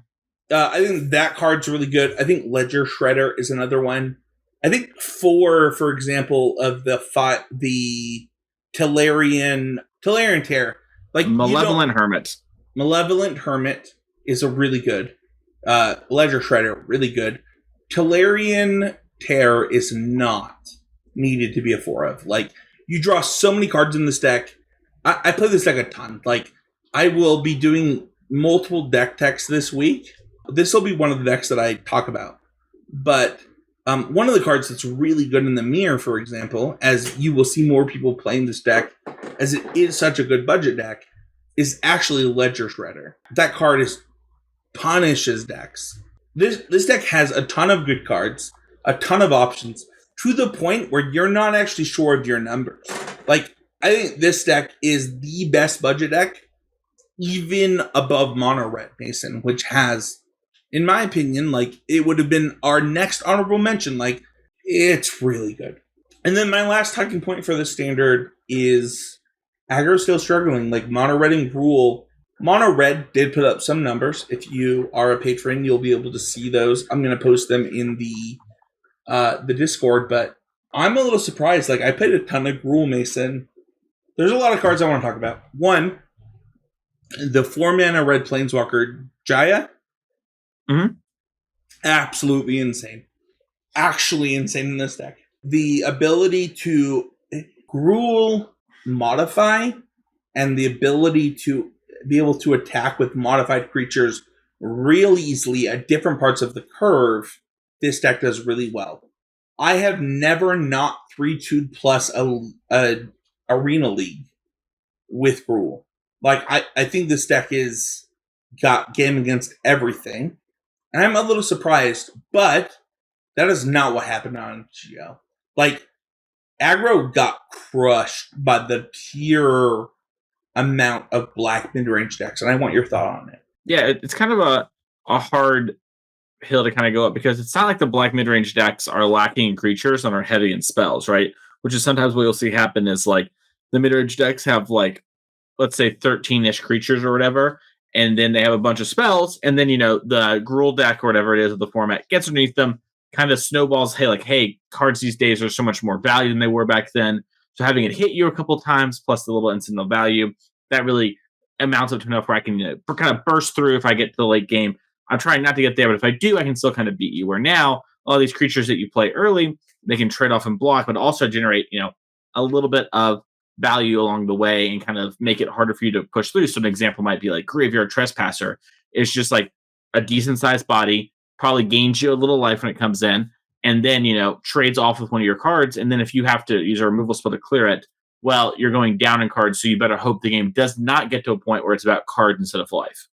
I think that card's really good. I think Ledger Shredder is another one. I think 4, for example, of the Tolarian Terror. Like Malevolent Hermit. Malevolent Hermit is a really good. Ledger Shredder, really good. Tolarian Terror is not needed to be a 4 of. Like, you draw so many cards in this deck. I play this deck a ton. Like, I will be doing multiple deck techs this week. This will be one of the decks that I talk about. But one of the cards that's really good in the mirror, for example, as you will see more people playing this deck, as it is such a good budget deck, is actually Ledger Shredder. That card punishes decks. This deck has a ton of good cards, a ton of options, to the point where you're not actually sure of your numbers. Like, I think this deck is the best budget deck, even above Mono Red Mason, which has, in my opinion, like, it would have been our next honorable mention. Like, it's really good. And then my last talking point for the Standard is aggro still struggling. Like, Mono Red and Gruul. Mono Red did put up some numbers. If you are a patron, you'll be able to see those. I'm going to post them in the Discord, but I'm a little surprised. Like, I played a ton of Gruul, Mason. There's a lot of cards I want to talk about. One, the 4-mana red Planeswalker Jaya. Absolutely insane. Actually insane in this deck. The ability to Gruul modify and the ability to be able to attack with modified creatures real easily at different parts of the curve, this deck does really well. I have never not 3-2 plus a Arena League with Gruul. Like, I think this deck is got game against everything. And I'm a little surprised, but that is not what happened on GL. Like, aggro got crushed by the pure amount of black mid-range decks, and I want your thought on it. Yeah, it's kind of a a hard hill to kind of go up because it's not like the black mid-range decks are lacking in creatures and are heavy in spells, right? Which is sometimes what you'll see happen is like the mid-range decks have like, let's say 13-ish creatures or whatever, and then they have a bunch of spells, and then the Gruul deck or whatever it is of the format gets underneath them, kind of snowballs. Hey, cards these days are so much more value than they were back then. So having it hit you a couple times plus the little incidental value that really amounts up to enough where I can kind of burst through if I get to the late game. I'm trying not to get there, but if I do, I can still kind of beat you. Where now all these creatures that you play early, they can trade off and block, but also generate a little bit of value along the way and kind of make it harder for you to push through. So an example might be like Graveyard Trespasser. It's just like a decent sized body, probably gains you a little life when it comes in, and then trades off with one of your cards. And then if you have to use a removal spell to clear it, well, you're going down in cards, so you better hope the game does not get to a point where it's about cards instead of life.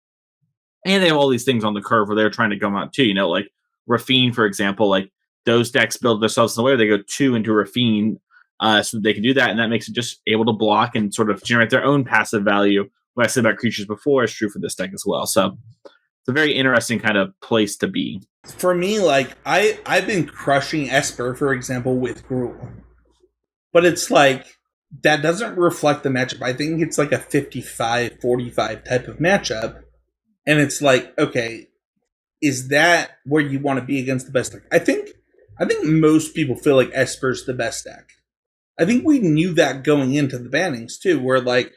And they have all these things on the curve where they're trying to come out too, like Rafine, for example, like those decks build themselves in the way where they go 2 into Rafine, so that they can do that, and that makes it just able to block and sort of generate their own passive value. What I said about creatures before is true for this deck as well. So it's a very interesting kind of place to be. For me, like I've been crushing Esper, for example, with Gruul, but it's like that doesn't reflect the matchup. I think it's like a 55-45 type of matchup, and it's like, okay, is that where you want to be against the best deck? I think most people feel like Esper's the best deck. I think we knew that going into the bannings too, where like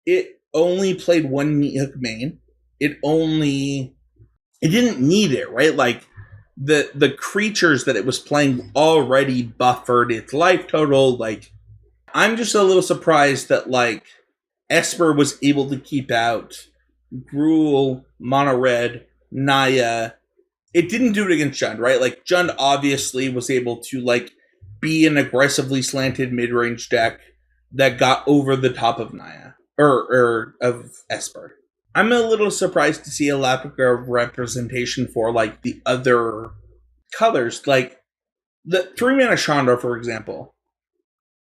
it only played one Meathook main. It didn't need it, right? Like the creatures that it was playing already buffered its life total. Like, I'm just a little surprised that like Esper was able to keep out Gruul, Mono Red, Naya. It didn't do it against Jund, right? Like Jund obviously was able to like be an aggressively slanted mid-range deck that got over the top of Naya or of Esper. I'm a little surprised to see a lack of representation for like the other colors, like the 3-mana Chandra, for example.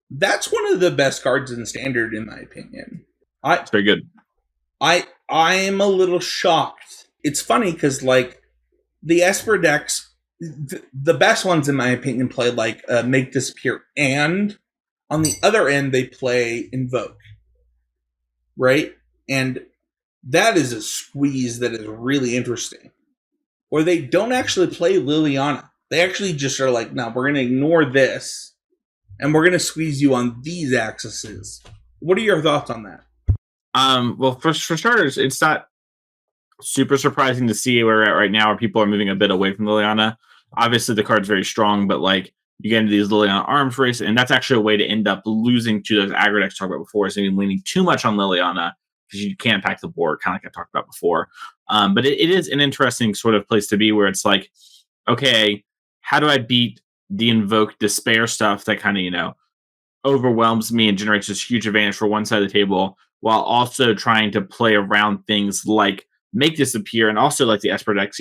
That's one of the best cards in Standard, in my opinion. It's very good. I am a little shocked. It's funny because like the Esper decks, the best ones in my opinion play like Make Disappear, and on the other end they play Invoke, right? And that is a squeeze that is really interesting. Or they don't actually play Liliana. They actually just are like, no, we're going to ignore this and we're going to squeeze you on these axes. What are your thoughts on that? Well, for starters, it's not super surprising to see where we're at right now, where people are moving a bit away from Liliana. Obviously, the card's very strong, but like you get into these Liliana arms race, and that's actually a way to end up losing to those aggro decks I talked about before, is maybe leaning too much on Liliana because you can't pack the board, kind of like I talked about before. But it is an interesting sort of place to be where it's like, okay, how do I beat the Invoke Despair stuff that kind of, overwhelms me and generates this huge advantage for one side of the table, while also trying to play around things like Make Disappear, and also like the Esper decks,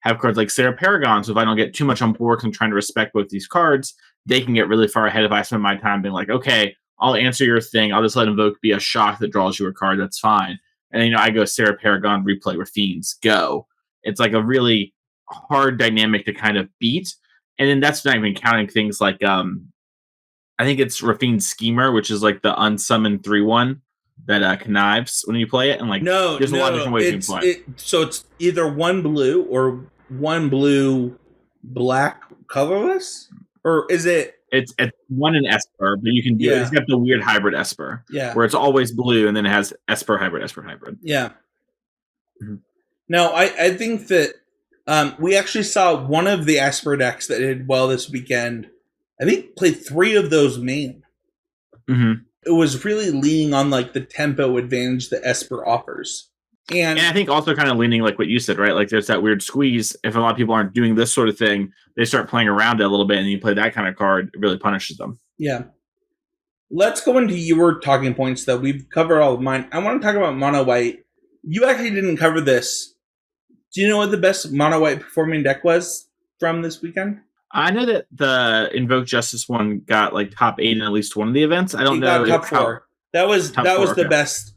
have cards like Sarah Paragon. So if I don't get too much on board, because I'm trying to respect both these cards, they can get really far ahead if I spend my time being like, okay, I'll answer your thing. I'll just let Invoke be a shock that draws you a card. That's fine. And I go Sarah Paragon, replay Rafines, go. It's like a really hard dynamic to kind of beat. And then that's not even counting things like I think it's Rafine's Schemer, which is like the unsummoned 3/1 that connives when you play it. And like, there's a lot of different ways you can play. So it's either one blue or one blue black colorless, or is it? It's one in Esper, but you can do it. It's got the weird hybrid Esper, where it's always blue and then it has Esper hybrid. Yeah. Mm-hmm. Now, I think that we actually saw one of the Esper decks that did well this weekend. I think played 3 of those main. Mm-hmm. It was really leaning on like the tempo advantage that Esper offers. And I think also kind of leaning like what you said, right? Like there's that weird squeeze. If a lot of people aren't doing this sort of thing, they start playing around it a little bit, and you play that kind of card, it really punishes them. Yeah. Let's go into your talking points, though. We've covered all of mine. I want to talk about mono white. You actually didn't cover this. Do you know what the best mono white performing deck was from this weekend? I know that the Invoke Justice one got like top 8 in at least one of the events. I don't know. Top 4. That was the best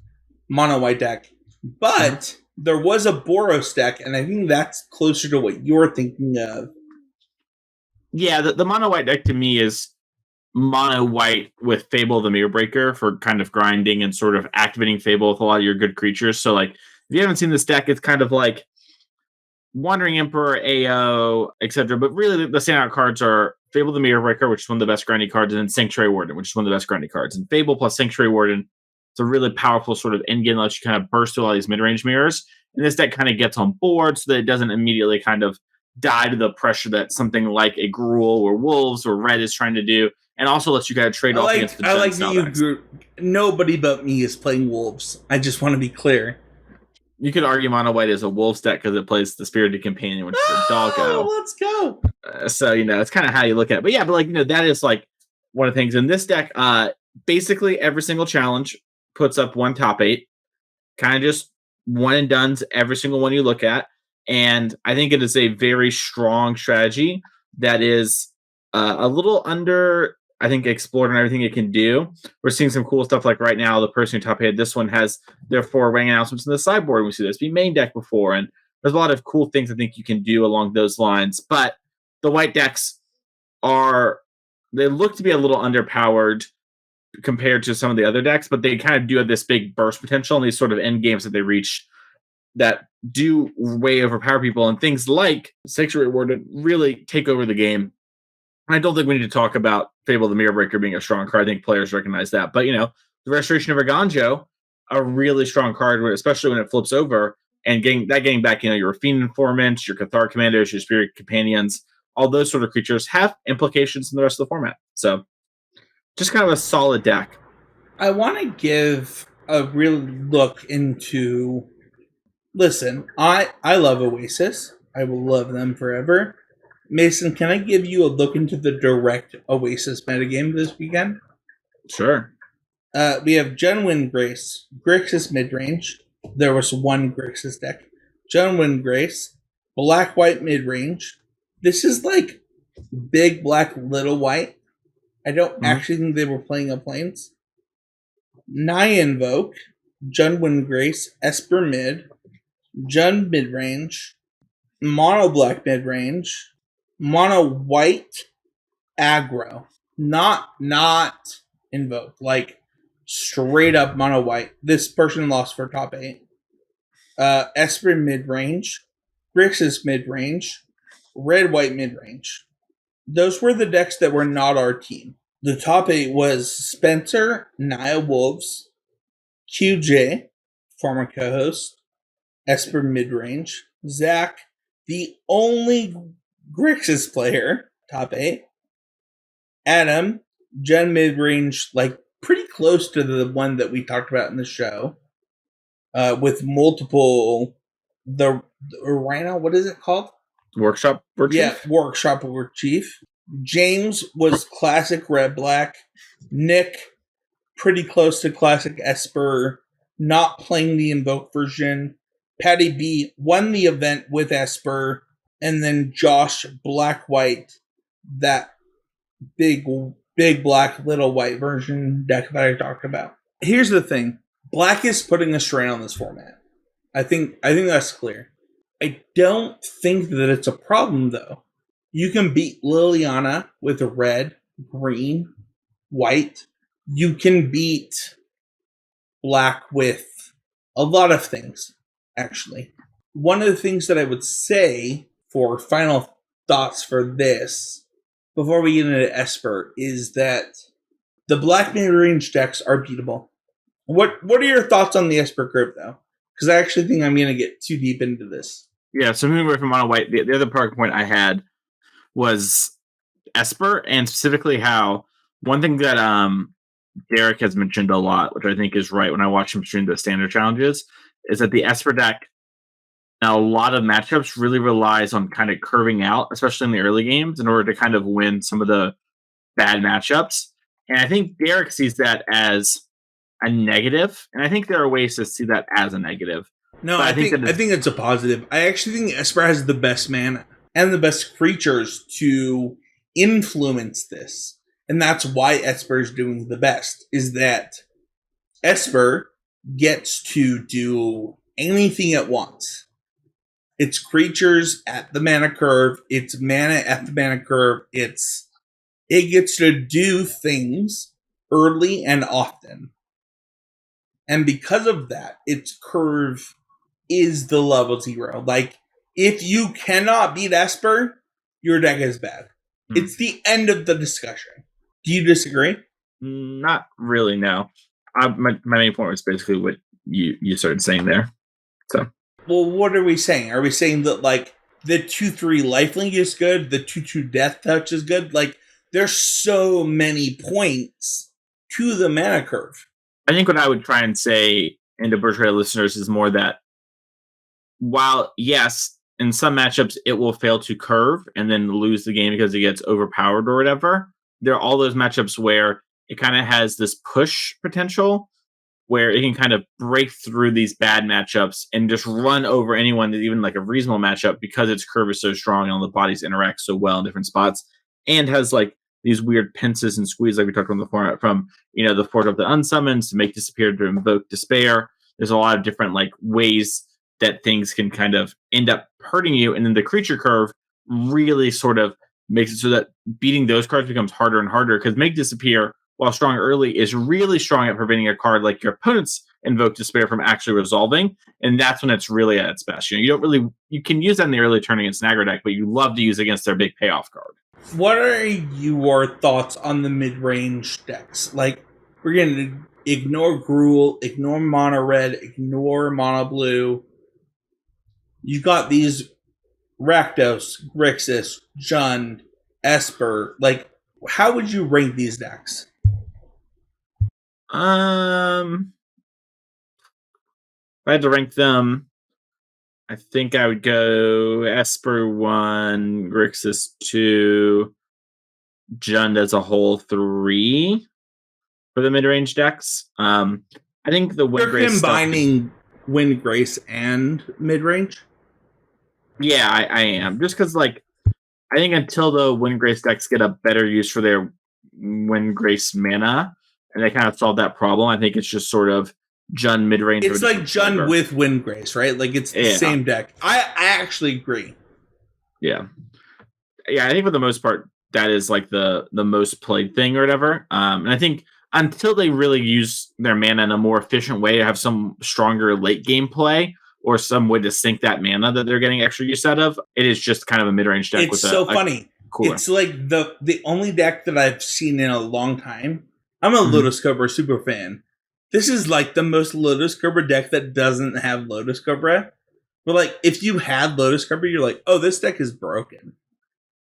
mono white deck. But There was a Boros deck, and I think that's closer to what you're thinking of. Yeah, the mono white deck to me is mono white with Fable the Mirror Breaker for kind of grinding and sort of activating Fable with a lot of your good creatures. So, like, if you haven't seen this deck, it's kind of like Wandering Emperor, AO, etc. But really, the standout cards are Fable the Mirror Breaker, which is one of the best grindy cards, and then Sanctuary Warden, which is one of the best grindy cards. And Fable plus Sanctuary Warden, it's a really powerful sort of endgame that lets you kind of burst through all these mid-range mirrors. And this deck kind of gets on board so that it doesn't immediately kind of die to the pressure that something like a Gruul or Wolves or Red is trying to do, and also lets you kind of trade off against the I like style that decks. nobody but me is playing Wolves. I just want to be clear. You could argue mono white is a Wolves deck because it plays the Spirited Companion, which is a doggo. Let's go. So, it's kind of how you look at it. But yeah, but like, that is like one of the things in this deck. Basically, every single challenge puts up one top 8, kind of just one and done's every single one you look at. And I think it is a very strong strategy that is a little under, I think, explored on everything it can do. We're seeing some cool stuff like right now, the person who top 8, this one has their 4 rank announcements in the sideboard. We see this be main deck before. And there's a lot of cool things I think you can do along those lines. But the white decks they look to be a little underpowered compared to some of the other decks, but they kind of do have this big burst potential in these sort of end games that they reach that do way overpower people, and things like Sanctuary Warden really take over the game. And I don't think we need to talk about Fable the Mirror Breaker being a strong card. I think players recognize that. But, the Restoration of Arganjo, a really strong card, especially when it flips over, and getting back, your Fiend Informants, your Cathar Commanders, your Spirit Companions, all those sort of creatures have implications in the rest of the format. So, just kind of a solid deck. I want to give a real look into. Listen, I love Oasis. I will love them forever. Mason, can I give you a look into the direct Oasis metagame this weekend? Sure. We have Genwin Grace, Grixis midrange. There was one Grixis deck. Genwin Grace, Black White midrange. This is like big black, little white. I don't actually think they were playing a plains. Nigh Invoke, Genwin Grace, Esper mid, Jun midrange, Mono Black midrange, Mono White aggro. Not Invoke, like straight up Mono White. This person lost for top 8. Esper midrange, Grixis midrange, Red White midrange. Those were the decks that were not our team. The top 8 was Spencer, Naya Wolves, QJ, former co-host, Esper midrange, Zach, the only Grixis player, top 8, Adam, Gen midrange, like pretty close to the one that we talked about in the show, with multiple, the Rhino, what is it called? Workshop Warchief? Yeah, Workshop Warchief. James was classic red black. Nick, pretty close to classic Esper, not playing the Invoke version. Patty B won the event with Esper, and then Josh, black white, that big black little white version deck that I talked about. Here's the thing: black is putting a strain on this format. I think that's clear. I don't think that it's a problem though. You can beat Liliana with a red, green, white. You can beat black with a lot of things, actually. One of the things that I would say for final thoughts for this, before we get into Esper, is that the black mid-range decks are beatable. What are your thoughts on the Esper curve, though? Because I actually think I'm going to get too deep into this. Yeah, so moving away from mono white, the other point I had was Esper, and specifically how one thing that Derek has mentioned a lot, which I think is right when I watch him stream the standard challenges, is that the Esper deck in a lot of matchups really relies on kind of curving out, especially in the early games, in order to kind of win some of the bad matchups. And I think Derek sees that as a negative, and I think there are ways to see that as a negative. No, I think it's a positive. I actually think Esper has the best mana and the best creatures to influence this. And that's why Esper is doing the best, is that Esper gets to do anything it wants. It's creatures at the mana curve. It's mana at the mana curve. It gets to do things early and often. And because of that, its curve is the level 0. Like, if you cannot beat Esper, your deck is bad. It's the end of the discussion. Do you disagree? Not really, no. My main point was basically what you started saying there. So, well, what are we saying? Are we saying that, like, the 2/3 lifelink is good, the 2/2 death touch is good? Like, there's so many points to the mana curve. I think what I would try and say into Bertrand listeners is more that while, yes, in some matchups it will fail to curve and then lose the game because it gets overpowered or whatever, there are all those matchups where it kind of has this push potential where it can kind of break through these bad matchups and just run over anyone that even like a reasonable matchup because its curve is so strong and all the bodies interact so well in different spots and has like these weird pinces and squeeze like we talked about before from, the Forge of the Unsummons to make disappear to invoke despair. There's a lot of different like ways that things can kind of end up hurting you. And then the creature curve really sort of makes it so that beating those cards becomes harder and harder because make disappear, while strong early, is really strong at preventing a card like your opponent's invoke despair from actually resolving. And that's when it's really at its best. You can use that in the early turn against an aggro deck, but you love to use it against their big payoff card. What are your thoughts on the mid-range decks? Like, we're going to ignore Gruul, ignore Mono Red, ignore Mono Blue. You've got these Rakdos, Grixis, Jund, Esper. Like, how would you rank these decks? If I had to rank them, I think I would go Esper 1, Grixis 2, Jund as a whole 3 for the mid-range decks. I think the Windgrace. You're combining Windgrace and mid-range? Yeah, I am. Just because, like, I think until the Windgrace decks get a better use for their Windgrace mana, and they kind of solve that problem, I think it's just sort of Jund mid-range. It's like Jund with Windgrace, right? Like, it's the same deck. I actually agree. Yeah. Yeah, I think for the most part, that is like the most played thing or whatever. And I think until they really use their mana in a more efficient way to have some stronger late game play or some way to sink that mana that they're getting extra use out of, it is just kind of a mid-range deck. It's so funny. Cooler. It's like the only deck that I've seen in a long time. I'm a Lotus Cobra super fan. This is like the most Lotus Cobra deck that doesn't have Lotus Cobra. But like, if you had Lotus Cobra, you're like, oh, this deck is broken.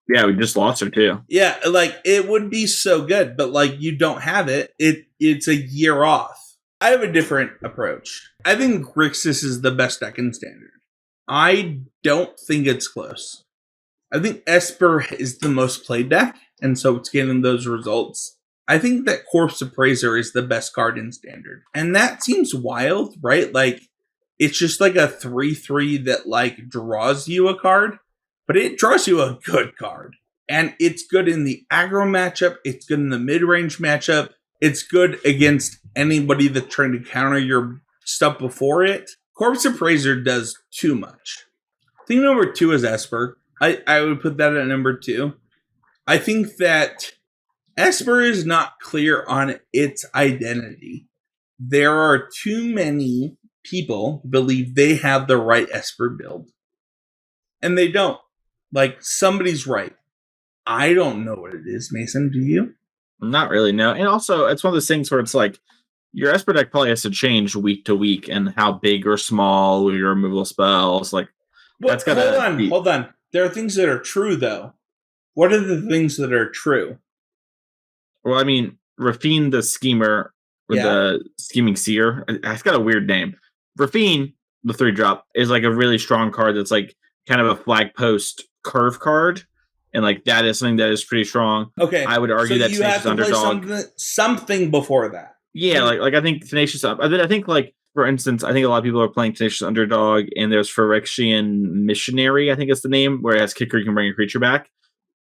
Yeah, we just lost her too. Yeah, like, it would be so good, but like, you don't have it. It's a year off. I have a different approach. I think Grixis is the best deck in Standard. I don't think it's close. I think Esper is the most played deck, and so it's getting those results. I think that Corpse Appraiser is the best card in Standard. And that seems wild, right? Like, it's just like a 3/3 that, like, draws you a card, but it draws you a good card. And it's good in the aggro matchup, it's good in the mid-range matchup, it's good against anybody that's trying to counter your stuff before it. Corpse Appraiser does too much. I think number 2 is Esper. I would put that at number 2. I think that Esper is not clear on its identity. There are too many people who believe they have the right Esper build. And they don't. Like, somebody's right. I don't know what it is, Mason. Do you? Not really, no. And also, it's one of those things where it's like, your Esper deck probably has to change week to week and how big or small your removal spells. Like, well, that's gotta hold on. There are things that are true, though. What are the things that are true? Well, I mean, Rafine the Schemer, or the Scheming Seer, it's got a weird name. Rafine, the 3-drop, is like a really strong card that's like kind of a flag post curve card. And like that is something that is pretty strong. Okay. I would argue that Tenacious Underdog. Something before that. Yeah, like I think Tenacious I think like, for instance, I think a lot of people are playing Tenacious Underdog, and there's Phyrexian Missionary, I think is the name, where it has kicker, you can bring a creature back.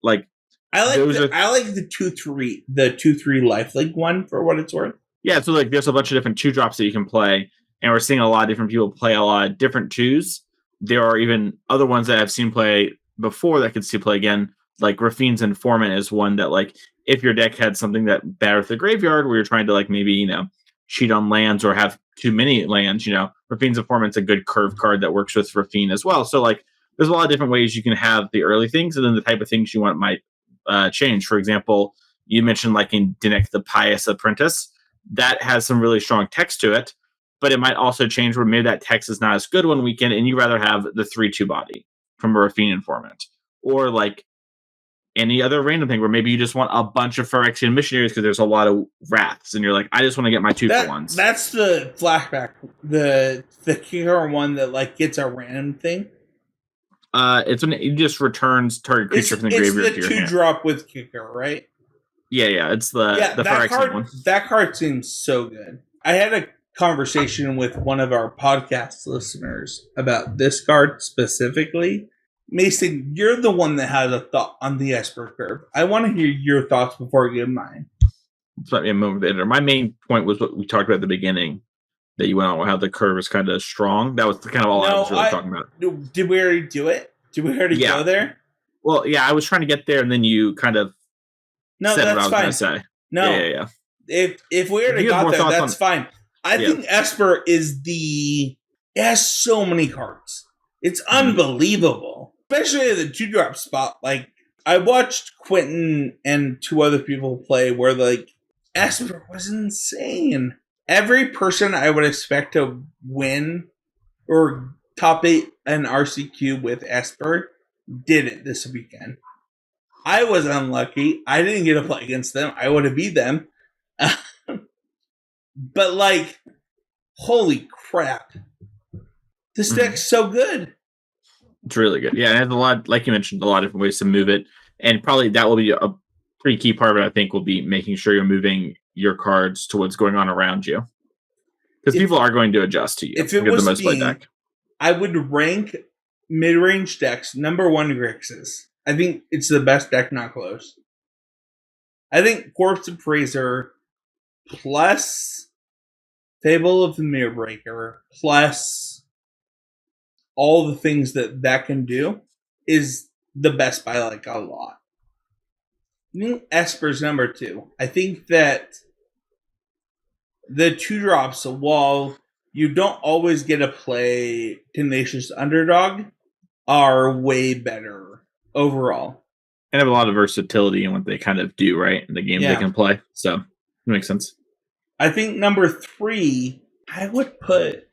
Like, I like the 2/3 lifelink one for what it's worth. Yeah, so like there's a bunch of different 2-drops that you can play. and we're seeing a lot of different people play a lot of different twos. There are even other ones that I've seen play before that I could see play again. Like Rafine's Informant is one that, like, if your deck had something that bad with the graveyard where you're trying to, like, maybe, cheat on lands or have too many lands, Rafine's Informant's a good curve card that works with Rafine as well. So, like, there's a lot of different ways you can have the early things, and then the type of things you want might change. For example, you mentioned, like, in Dinek the Pious Apprentice, that has some really strong text to it, but it might also change where maybe that text is not as good one weekend, and you rather have the 3/2 body from a Rafine Informant. Or, like, any other random thing where maybe you just want a bunch of Phyrexian missionaries because there's a lot of wraths, and you're like, I just want to get my 2-for-1s. That's the flashback, the kicker one that, like, gets a random thing. It's when it just returns target creature from the graveyard to your hand. It's the 2-drop with kicker, right? Yeah. It's the Phyrexian one. That card seems so good. I had a conversation with one of our podcast listeners about this card specifically. Mason, you're the one that has a thought on the Esper curve. I want to hear your thoughts before I give mine. Let's let me a moment later. My main point was what we talked about at the beginning, that you went on how the curve is kind of strong. That was kind of all I was really talking about. Did we already do it? Did we already go there? Well, yeah, I was trying to get there, and then you kind of said what I was going to say. No. Yeah. If we already got there, that's fine. I think Esper it has so many cards. It's unbelievable. Especially at the 2-drop spot. Like, I watched Quentin and 2 other people play where, like, Esper was insane. Every person I would expect to win or top 8 an RCQ with Esper did it this weekend. I was unlucky. I didn't get to play against them. I would have beat them. But, like, holy crap. This deck's so good. It's really good. Yeah, it has a lot, like you mentioned, a lot of different ways to move it. And probably that will be a pretty key part of it, I think, will be making sure you're moving your cards to what's going on around you. Because people are going to adjust to you. If it was the most played deck, I would rank mid-range decks number 1 Grixis. I think it's the best deck, not close. I think Corpse Appraiser plus Fable of the Mirror Breaker plus all the things that can do is the best by, like, a lot. I think Esper's number 2. I think that the 2-drops, while you don't always get to play Tenacious Underdog, are way better overall. And have a lot of versatility in what they kind of do, right? In the games they can play. So, it makes sense. I think number 3, I would put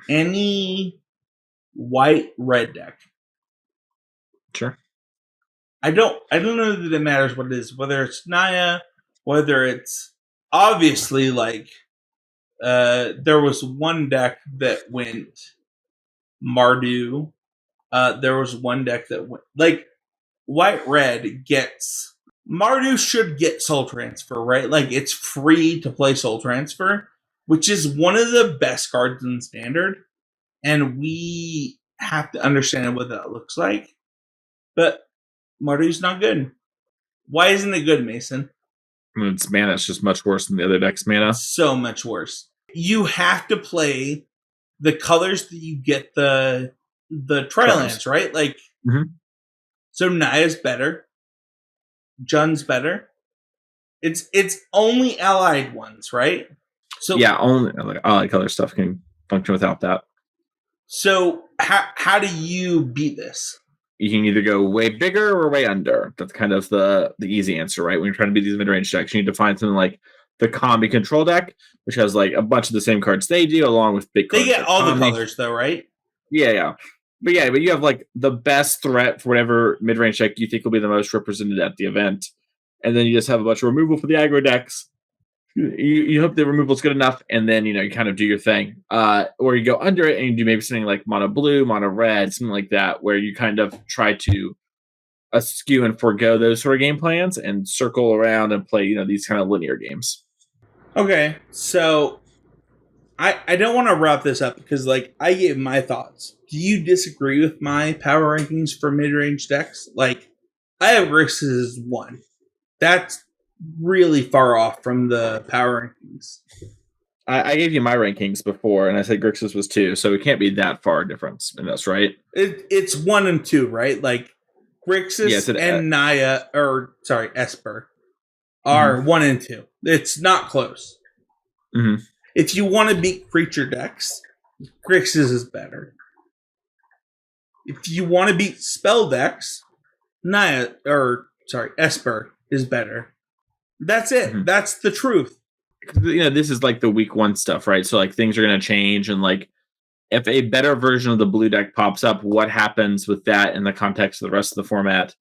any white-red deck. Sure. I don't know that it matters what it is, whether it's Naya, whether it's obviously, like, there was one deck that went Mardu. There was one deck that went, like, white-red gets Mardu should get Soul Transfer, right? Like, it's free to play Soul Transfer, which is one of the best cards in Standard, and we have to understand what that looks like. But Mardu's not good. Why isn't it good, Mason? Its mana is just much worse than the other deck's mana. So much worse. You have to play the colors that you get the Tri-Lands, right? Like, So Naya's better. Jun's better. It's only allied ones, right? So yeah, only allied color stuff can function without that. So how do you beat this? You can either go way bigger or way under. That's kind of the easy answer, right? When you're trying to beat these mid-range decks, you need to find something like the Combi Control deck, which has, like, a bunch of the same cards they do, along with big cards. They get all the colors, though, right? Yeah. But you have, like, the best threat for whatever mid-range deck you think will be the most represented at the event. And then you just have a bunch of removal for the aggro decks. You hope the removal's good enough, and then, you kind of do your thing. Or you go under it and you do maybe something like mono blue, mono red, something like that, where you kind of try to eschew and forego those sort of game plans and circle around and play, these kind of linear games. Okay, so I don't want to wrap this up because, like, I gave my thoughts. Do you disagree with my power rankings for mid-range decks? Like, I have Grixis as 1. That's really far off from the power rankings. I gave you my rankings before, and I said Grixis was 2, so it can't be that far difference in this, right? It's 1 and 2, right? Like Yeah, Grixis and Naya, or sorry, Esper, are Mhm. 1 and 2. It's not close. Mhm. If you want to beat creature decks, Grixis is better. If you want to beat spell decks, Esper is better. That's it. Mhm. That's the truth. This is like the week 1 stuff, right? So like things are going to change, and like if a better version of the blue deck pops up, what happens with that in the context of the rest of the format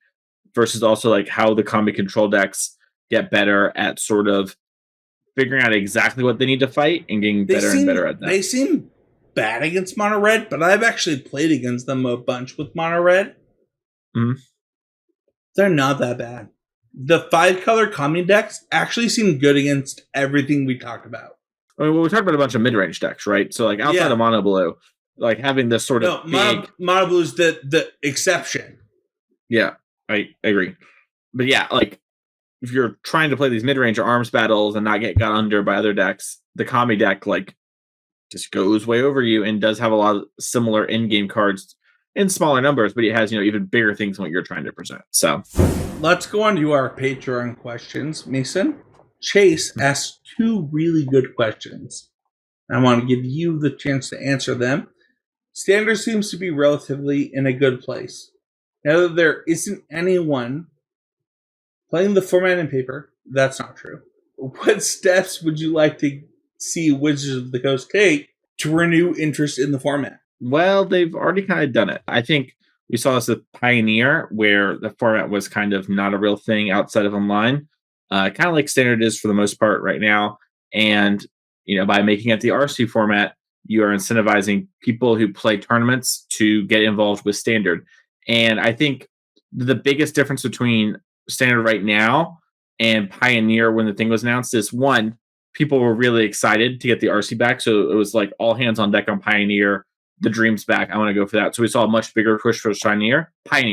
versus also like how the combi control decks get better at sort of figuring out exactly what they need to fight and getting better and better at that. They seem bad against mono red, but I've actually played against them a bunch with mono red. Mhm. They're not that bad. The 5-color common decks actually seem good against everything we talked about. I mean, well, we talked about a bunch of mid-range decks, right? So like outside of mono blue, like having this sort of big mono blue is the exception. Yeah, I agree. But yeah, like if you're trying to play these mid-range arms battles and not get got under by other decks, the Kami deck like just goes way over you and does have a lot of similar in-game cards in smaller numbers, but it has even bigger things than what you're trying to present. So let's go on to our Patreon questions. Mason, Chase asked 2 really good questions. I want to give you the chance to answer them. Standard seems to be relatively in a good place. Now that there isn't anyone playing the format in paper, that's not true. What steps would you like to see Wizards of the Coast take to renew interest in the format? Well, they've already kind of done it. I think we saw this with Pioneer, where the format was kind of not a real thing outside of online, kind of like Standard is for the most part right now. And by making it the RC format, you are incentivizing people who play tournaments to get involved with Standard. And I think the biggest difference between Standard right now and Pioneer when the thing was announced is one, people were really excited to get the RC back. So it was like all hands on deck on Pioneer. The Dream's back. I want to go for that. So we saw a much bigger push for Pioneer,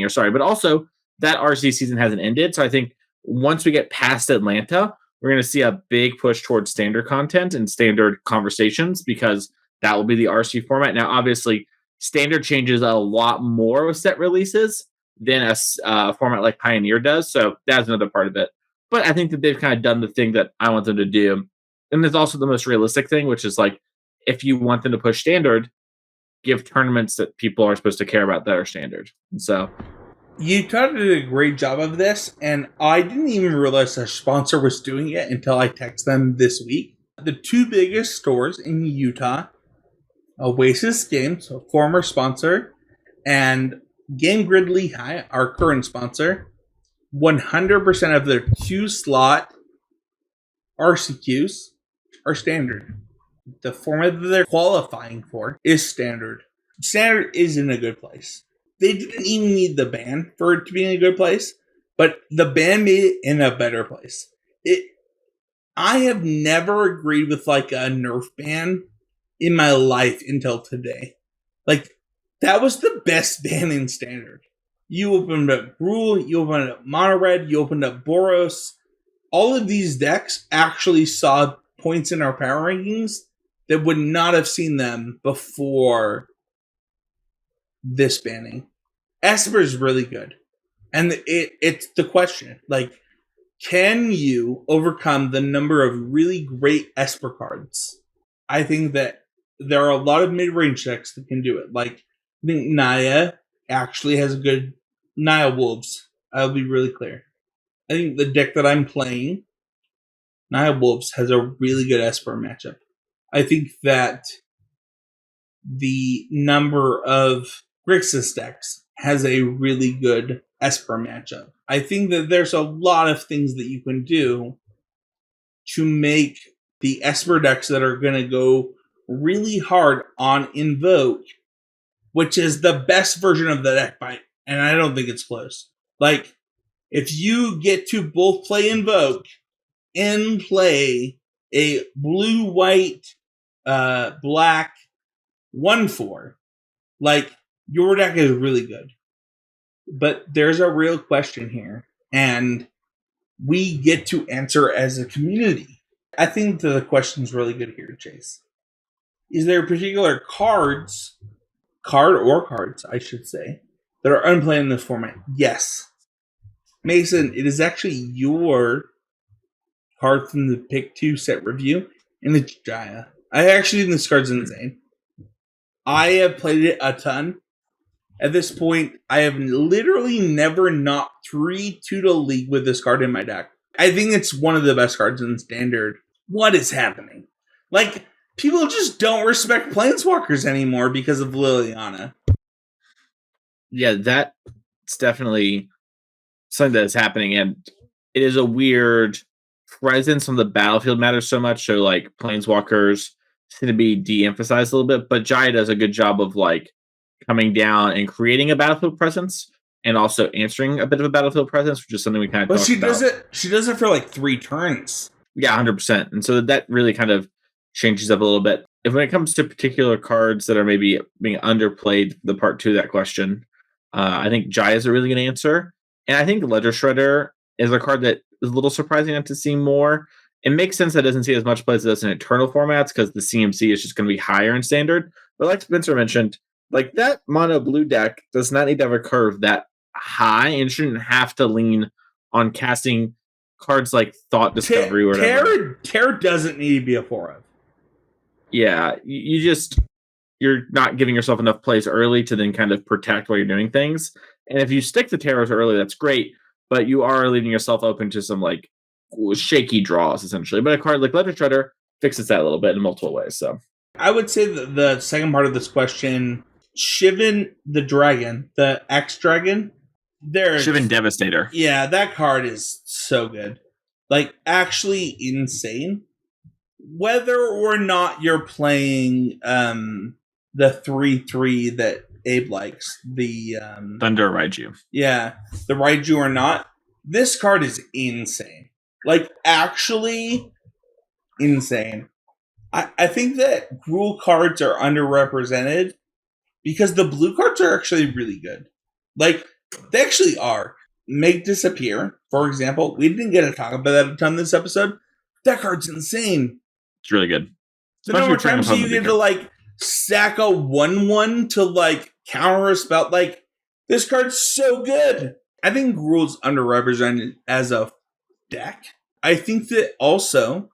sorry. But also that RC season hasn't ended. So I think once we get past Atlanta, we're going to see a big push towards standard content and standard conversations because that will be the RC format. Now, obviously, standard changes a lot more with set releases than a format like Pioneer does. So that's another part of it. But I think that they've kind of done the thing that I want them to do. And there's also the most realistic thing, which is like if you want them to push standard, give tournaments that people are supposed to care about that are standard. And so you did a great job of this, and I didn't even realize a sponsor was doing it until I texted them this week. The 2 biggest stores in Utah, Oasis Games, a former sponsor, and Game Grid Lehigh, our current sponsor, 100% of their 2-slot RCQs are standard. The format that they're qualifying for is standard. Standard is in a good place. They didn't even need the ban for it to be in a good place, but the ban made it in a better place. I have never agreed with like a Nerf ban in my life until today. Like, that was the best ban in standard. You opened up Gruul, you opened up Mono Red, you opened up Boros. All of these decks actually saw points in our power rankings that would not have seen them before this banning. Esper is really good. And it's the question. Like, can you overcome the number of really great Esper cards? I think that there are a lot of mid-range decks that can do it. Like, I think Naya actually has a good Naya Wolves. I'll be really clear. I think the deck that I'm playing, Naya Wolves, has a really good Esper matchup. I think that the number of Grixis decks has a really good Esper matchup. I think that there's a lot of things that you can do to make the Esper decks that are going to go really hard on Invoke, which is the best version of the deck by, and I don't think it's close. Like, if you get to both play Invoke and play a blue, white, black 1/4, like, your deck is really good. But there's a real question here, and we get to answer as a community. I think the question's really good here, Chase. Is there particular card or cards, I should say, that are unplayed in this format? Yes. Mason, it is actually your card from the Pick 2 set review, and it's Jaya. I actually think this card's insane. I have played it a ton. At this point, I have literally never not 3-2 to league with this card in my deck. I think it's one of the best cards in Standard. What is happening? Like, people just don't respect Planeswalkers anymore because of Liliana. Yeah, that's definitely something that is happening, and it is a weird presence on the battlefield matters so much. So, like, Planeswalkers seem to be de-emphasized a little bit, but Jaya does a good job of, like, coming down and creating a battlefield presence and also answering a bit of a battlefield presence, which is something we kind of talked about. She does it for like 3 turns. Yeah, 100%. And so that really kind of changes up a little bit. If when it comes to particular cards that are maybe being underplayed, the part 2 of that question, I think Jaya is a really good answer. And I think Ledger Shredder is a card that is a little surprising not to see more. It makes sense that it doesn't see as much play as it does in eternal formats because the CMC is just going to be higher in Standard. But like Spencer mentioned, like that mono blue deck does not need to have a curve that high and shouldn't have to lean on casting cards like Thought Discovery or whatever. Terror doesn't need to be a 4-of. Yeah, you're not giving yourself enough plays early to then kind of protect while you're doing things. And if you stick the terrors early, that's great, but you are leaving yourself open to some like shaky draws essentially. But a card like Ledger Shredder fixes that a little bit in multiple ways. So I would say that the second part of this question, Shivan the Dragon, the X Dragon, Shivan Devastator. Yeah, that card is so good. Like, actually insane. Whether or not you're playing the 3-3 that Abe likes, the Thunder Raiju. Yeah, the Raiju or not, this card is insane. Like, actually insane. I think that Gruul cards are underrepresented because the blue cards are actually really good. Like, they actually are. Make Disappear, for example. We didn't get to talk about that a ton this episode. That card's insane. It's really good. The number of times you get to, like, stack a 1-1 to, like, counter a spell. Like, this card's so good. I think Gruul's underrepresented as a deck. I think that also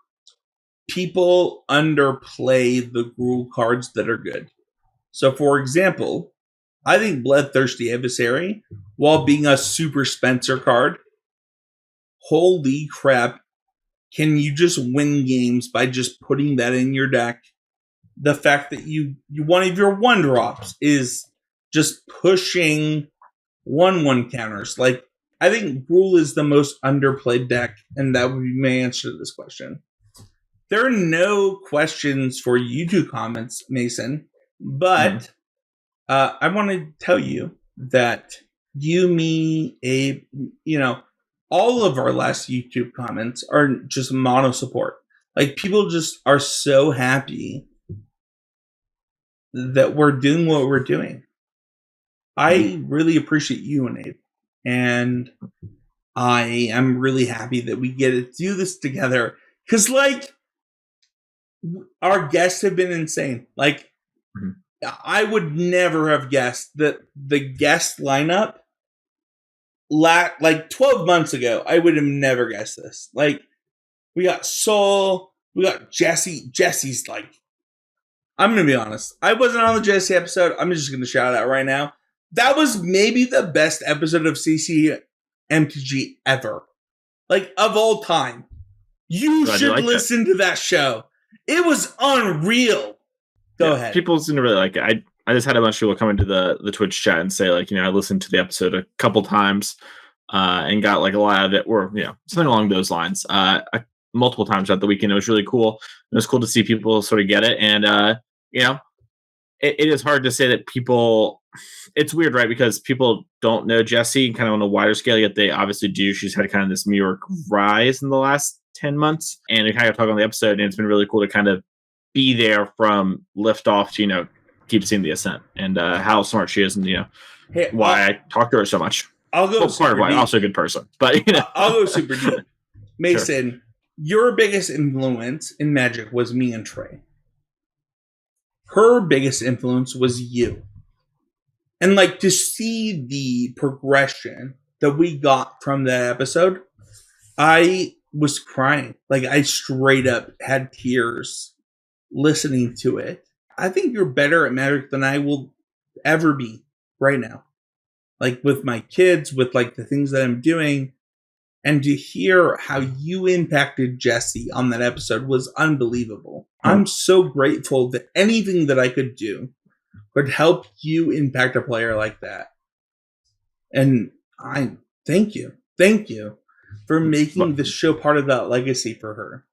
people underplay the Gruul cards that are good. So, for example, I think Bloodthirsty Adversary, while being a Super Spencer card, holy crap, can you just win games by just putting that in your deck? The fact that you one of your 1-drops is just pushing 1-1 counters. Like, I think Gruul is the most underplayed deck, and that would be my answer to this question. There are no questions for YouTube comments, Mason, but I want to tell you that you, me, Abe, all of our last YouTube comments are just mono support. Like, people just are so happy that we're doing what we're doing. I really appreciate you and Abe. And I am really happy that we get to do this together. Because, like, our guests have been insane. Like, I would never have guessed that the guest lineup, like 12 months ago, I would have never guessed this. Like, we got Soul, we got Jesse. Jesse's like, I'm going to be honest. I wasn't on the Jesse episode. I'm just going to shout out right now. That was maybe the best episode of CCMTG ever. Like, of all time. You should listen to that show. It was unreal. Go ahead. People seem to really like it. I just had a bunch of people come into the Twitch chat and say, like, I listened to the episode a couple times and got like a lot out of it, or something along those lines. Multiple times throughout the weekend. It was really cool. It was cool to see people sort of get it, and it is hard to say that people. It's weird, right? Because people don't know Jessie kind of on a wider scale, yet they obviously do. She's had kind of this meteoric rise in the last 10 months, and we kind of talk on the episode, and it's been really cool to kind of be there from liftoff to keep seeing the ascent, and how smart she is, and why I talk to her so much. I'll go part of why I'm also a good person, but I'll go super deep. Mason, Your biggest influence in Magic was me and Trey. Her biggest influence was you. And like to see the progression that we got from that episode, I was crying. Like I straight up had tears listening to it. I think you're better at Magic than I will ever be right now. Like with my kids, with like the things that I'm doing, and to hear how you impacted Jesse on that episode was unbelievable. I'm so grateful that anything that I could do could help you impact a player like that. And I thank you. Thank you for making this show part of that legacy for her.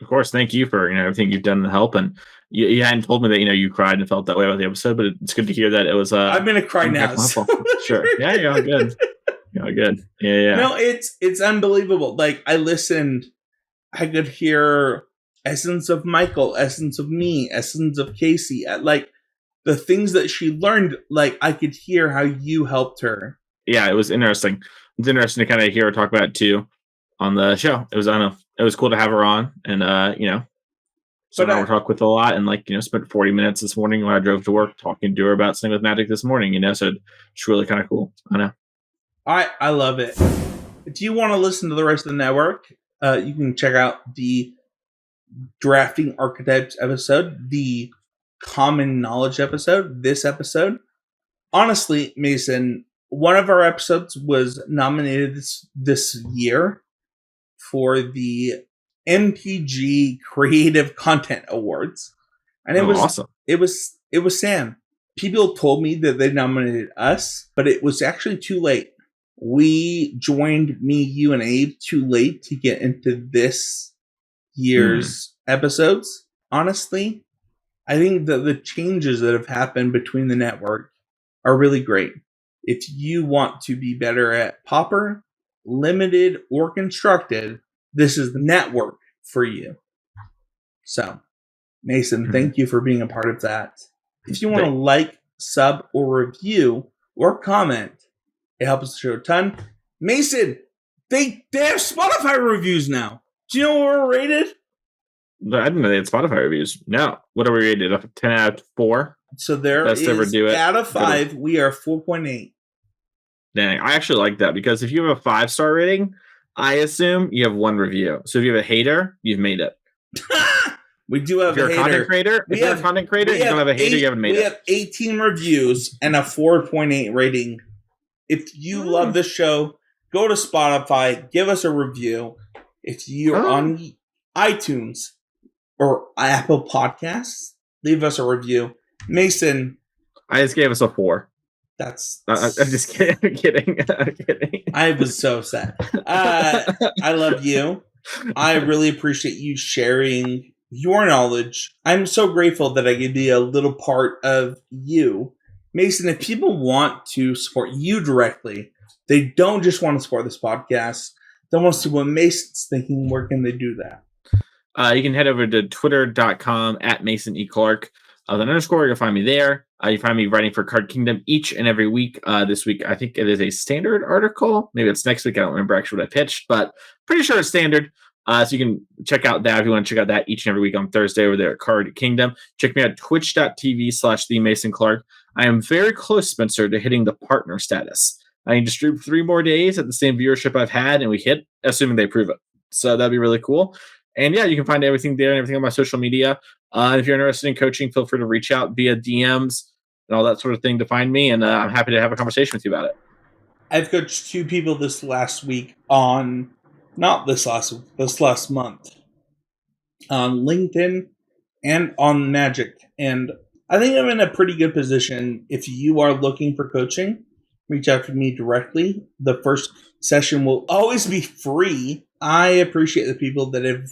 Of course, thank you for everything you've done to help. And you hadn't told me that you cried and felt that way about the episode, but it's good to hear that it was. I'm gonna cry now. So. Sure. Yeah, you're all good. You're all good. Yeah. No, it's unbelievable. Like I listened, I could hear essence of Michael, essence of me, essence of Casey. Like the things that she learned. Like I could hear how you helped her. Yeah, it was interesting. It's interesting to kind of hear her talk about it too on the show. It was it was cool to have her on, and someone we talked with a lot, and spent 40 minutes this morning when I drove to work talking to her about something with Magic this morning. So it's really kind of cool. I know. I love it. If you want to listen to the rest of the network, you can check out the Drafting Archetypes episode, the Common Knowledge episode, this episode. Honestly, Mason, one of our episodes was nominated this year for the MPG Creative Content Awards, and it was awesome. It was Sam. People told me that they nominated us, but it was actually too late. We joined me, you, and Abe too late to get into this year's episodes. Honestly, I think that the changes that have happened between the network are really great. If you want to be better at Pauper, Limited, or Constructed, this is the network for you. So, Mason, thank you for being a part of that. If you want to like, sub, or review, or comment, it helps the show a ton. Mason, they have Spotify reviews now. Do you know where we're rated? I didn't know they had Spotify reviews. No. What are we rated? 10 out of 4? So there Best is, ever do it. Out of 5, we are 4.8. Dang, I actually like that because if you have a 5-star rating, I assume you have 1 review. So if you have a hater, you've made it. We do have if you're a content creator. If you're a content creator, you don't have a hater, you haven't made it. We have 18 reviews and a 4.8 rating. If you love this show, go to Spotify, give us a review. If you're on iTunes or Apple Podcasts, leave us a review. Mason, I just gave us a 4. I'm just kidding. I'm kidding. I was so sad. I love you. I really appreciate you sharing your knowledge. I'm so grateful that I could be a little part of you. Mason, if people want to support you directly, they don't just want to support this podcast, they want to see what Mason's thinking, where can they do that? You can head over to twitter.com @MasonEClark. The underscore, you'll find me there. You find me writing for Card Kingdom each and every week. This week, I think it is a standard article. Maybe it's next week. I don't remember actually what I pitched, but pretty sure it's standard. So you can check out that if you want to check out that each and every week on Thursday over there at Card Kingdom. Check me out twitch.tv/TheMasonClark. I am very close, Spencer, to hitting the partner status. I need to stream 3 more days at the same viewership I've had, and we hit, assuming they approve it. So that'd be really cool. And yeah, you can find everything there and everything on my social media. If you're interested in coaching, feel free to reach out via DMs and all that sort of thing to find me. And I'm happy to have a conversation with you about it. I've coached 2 people this last week on, not this last week, this last month, on LinkedIn and on Magic. And I think I'm in a pretty good position. If you are looking for coaching, reach out to me directly. The first session will always be free. I appreciate the people that have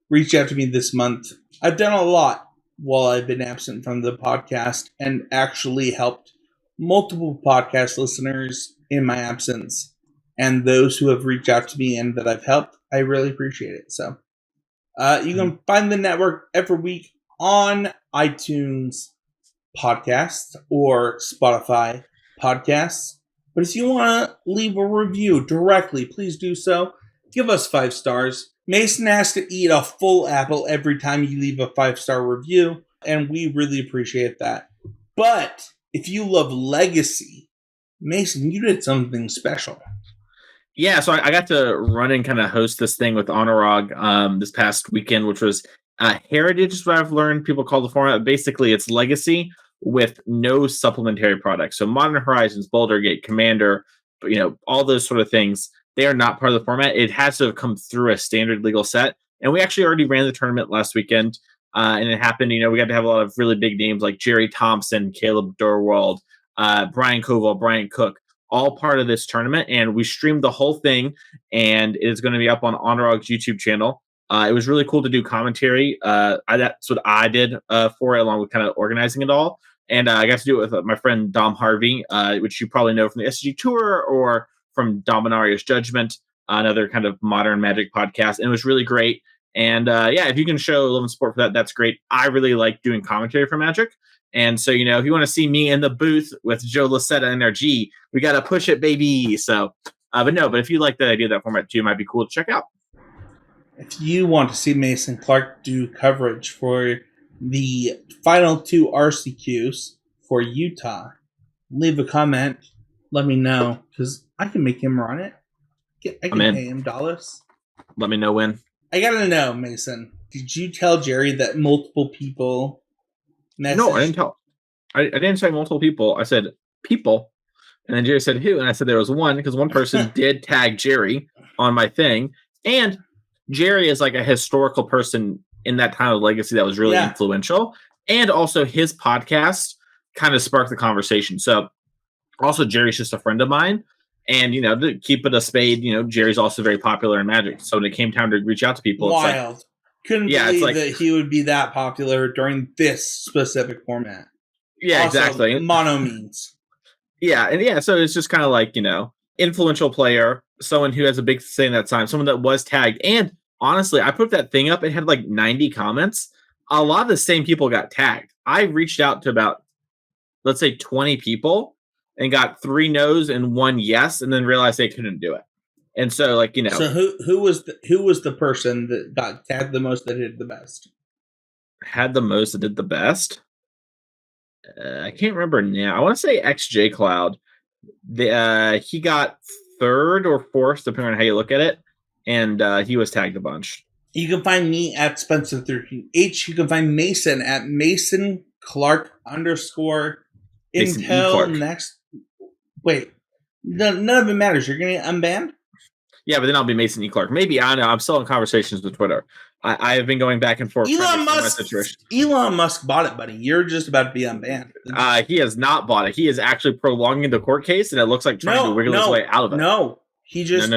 reached out to me this month. I've done a lot while I've been absent from the podcast and actually helped multiple podcast listeners in my absence. And those who have reached out to me and that I've helped, I really appreciate it. So you can find the network every week on iTunes podcasts or Spotify podcasts. But if you want to leave a review directly, please do so. Give us 5 stars. Mason has to eat a full apple every time you leave a 5-star review, and we really appreciate that. But if you love Legacy, Mason, you did something special. Yeah, so I got to run and kind of host this thing with Honorog this past weekend, which was Heritage is what I've learned people call the format. Basically, it's Legacy with no supplementary products. So Modern Horizons, Boulder Gate, Commander, all those sort of things, they are not part of the format. It has to have come through a standard legal set. And we actually already ran the tournament last weekend. And it happened, we got to have a lot of really big names like Jerry Thompson, Caleb Dorwald, Brian Koval, Brian Cook, all part of this tournament. And we streamed the whole thing, and it is going to be up on Honorog's YouTube channel. It was really cool to do commentary. That's what I did for it, along with kind of organizing it all. And I got to do it with my friend Dom Harvey, which you probably know from the SG Tour or from Dominaria's Judgment, another kind of modern Magic podcast. And it was really great. And if you can show a little support for that, that's great. I really like doing commentary for Magic. And so, if you want to see me in the booth with Joe Lasetta NRG, we got to push it, baby. So, but if you like the idea of that format too, it might be cool to check out. If you want to see Mason Clark do coverage for the final 2 RCQs for Utah, leave a comment. Let me know, because I can make him run it. I can pay him dollars. Let me know when. I gotta know, Mason. Did you tell Jerry that multiple people messaged? No, I didn't tell. I didn't say multiple people. I said people. And then Jerry said who? And I said there was one, because one person did tag Jerry on my thing. And Jerry is like a historical person in that time of Legacy that was really influential. And also his podcast kind of sparked the conversation. So also Jerry's just a friend of mine. And, to keep it a spade, Jerry's also very popular in Magic. So when it came time to reach out to people, wild. It's like, couldn't believe that he would be that popular during this specific format. Yeah, also, exactly. Mono means. So it's just kind of like, influential player, someone who has a big say in that time, someone that was tagged. And honestly, I put that thing up, it had like 90 comments. A lot of the same people got tagged. I reached out to about, let's say 20 people and got 3 no's and 1 yes, and then realized they couldn't do it. And so, So who was the person that got tagged the most that did the best? Had the most that did the best? I can't remember now. I want to say XJ Cloud. He got 3rd or 4th, depending on how you look at it, and he was tagged a bunch. You can find me at Spencer13H. You can find Mason at Mason Clark _ Mason Intel Clark. Next. Wait, none of it matters. You're going to get unbanned? Yeah, but then I'll be Mason E. Clark. Maybe, I don't know. I'm still in conversations with Twitter. I have been going back and forth. Elon Musk bought it, buddy. You're just about to be unbanned. He has not bought it. He is actually prolonging the court case, and it looks like trying to wiggle his way out of it. No, he just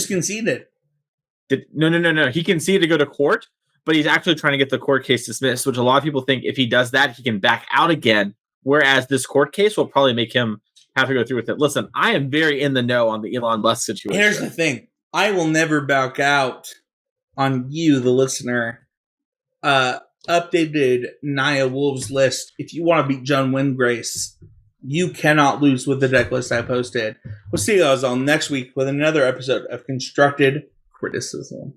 conceded. No. He conceded to go to court, but he's actually trying to get the court case dismissed, which a lot of people think if he does that, he can back out again, whereas this court case will probably make him have to go through with it. Listen, I am very in the know on the Elon Musk situation. Here's the thing. I will never back out on you, the listener. Updated Naya Wolves list. If you want to beat John Windgrace, you cannot lose with the deck list I posted. We'll see you guys all next week with another episode of Constructed Criticism.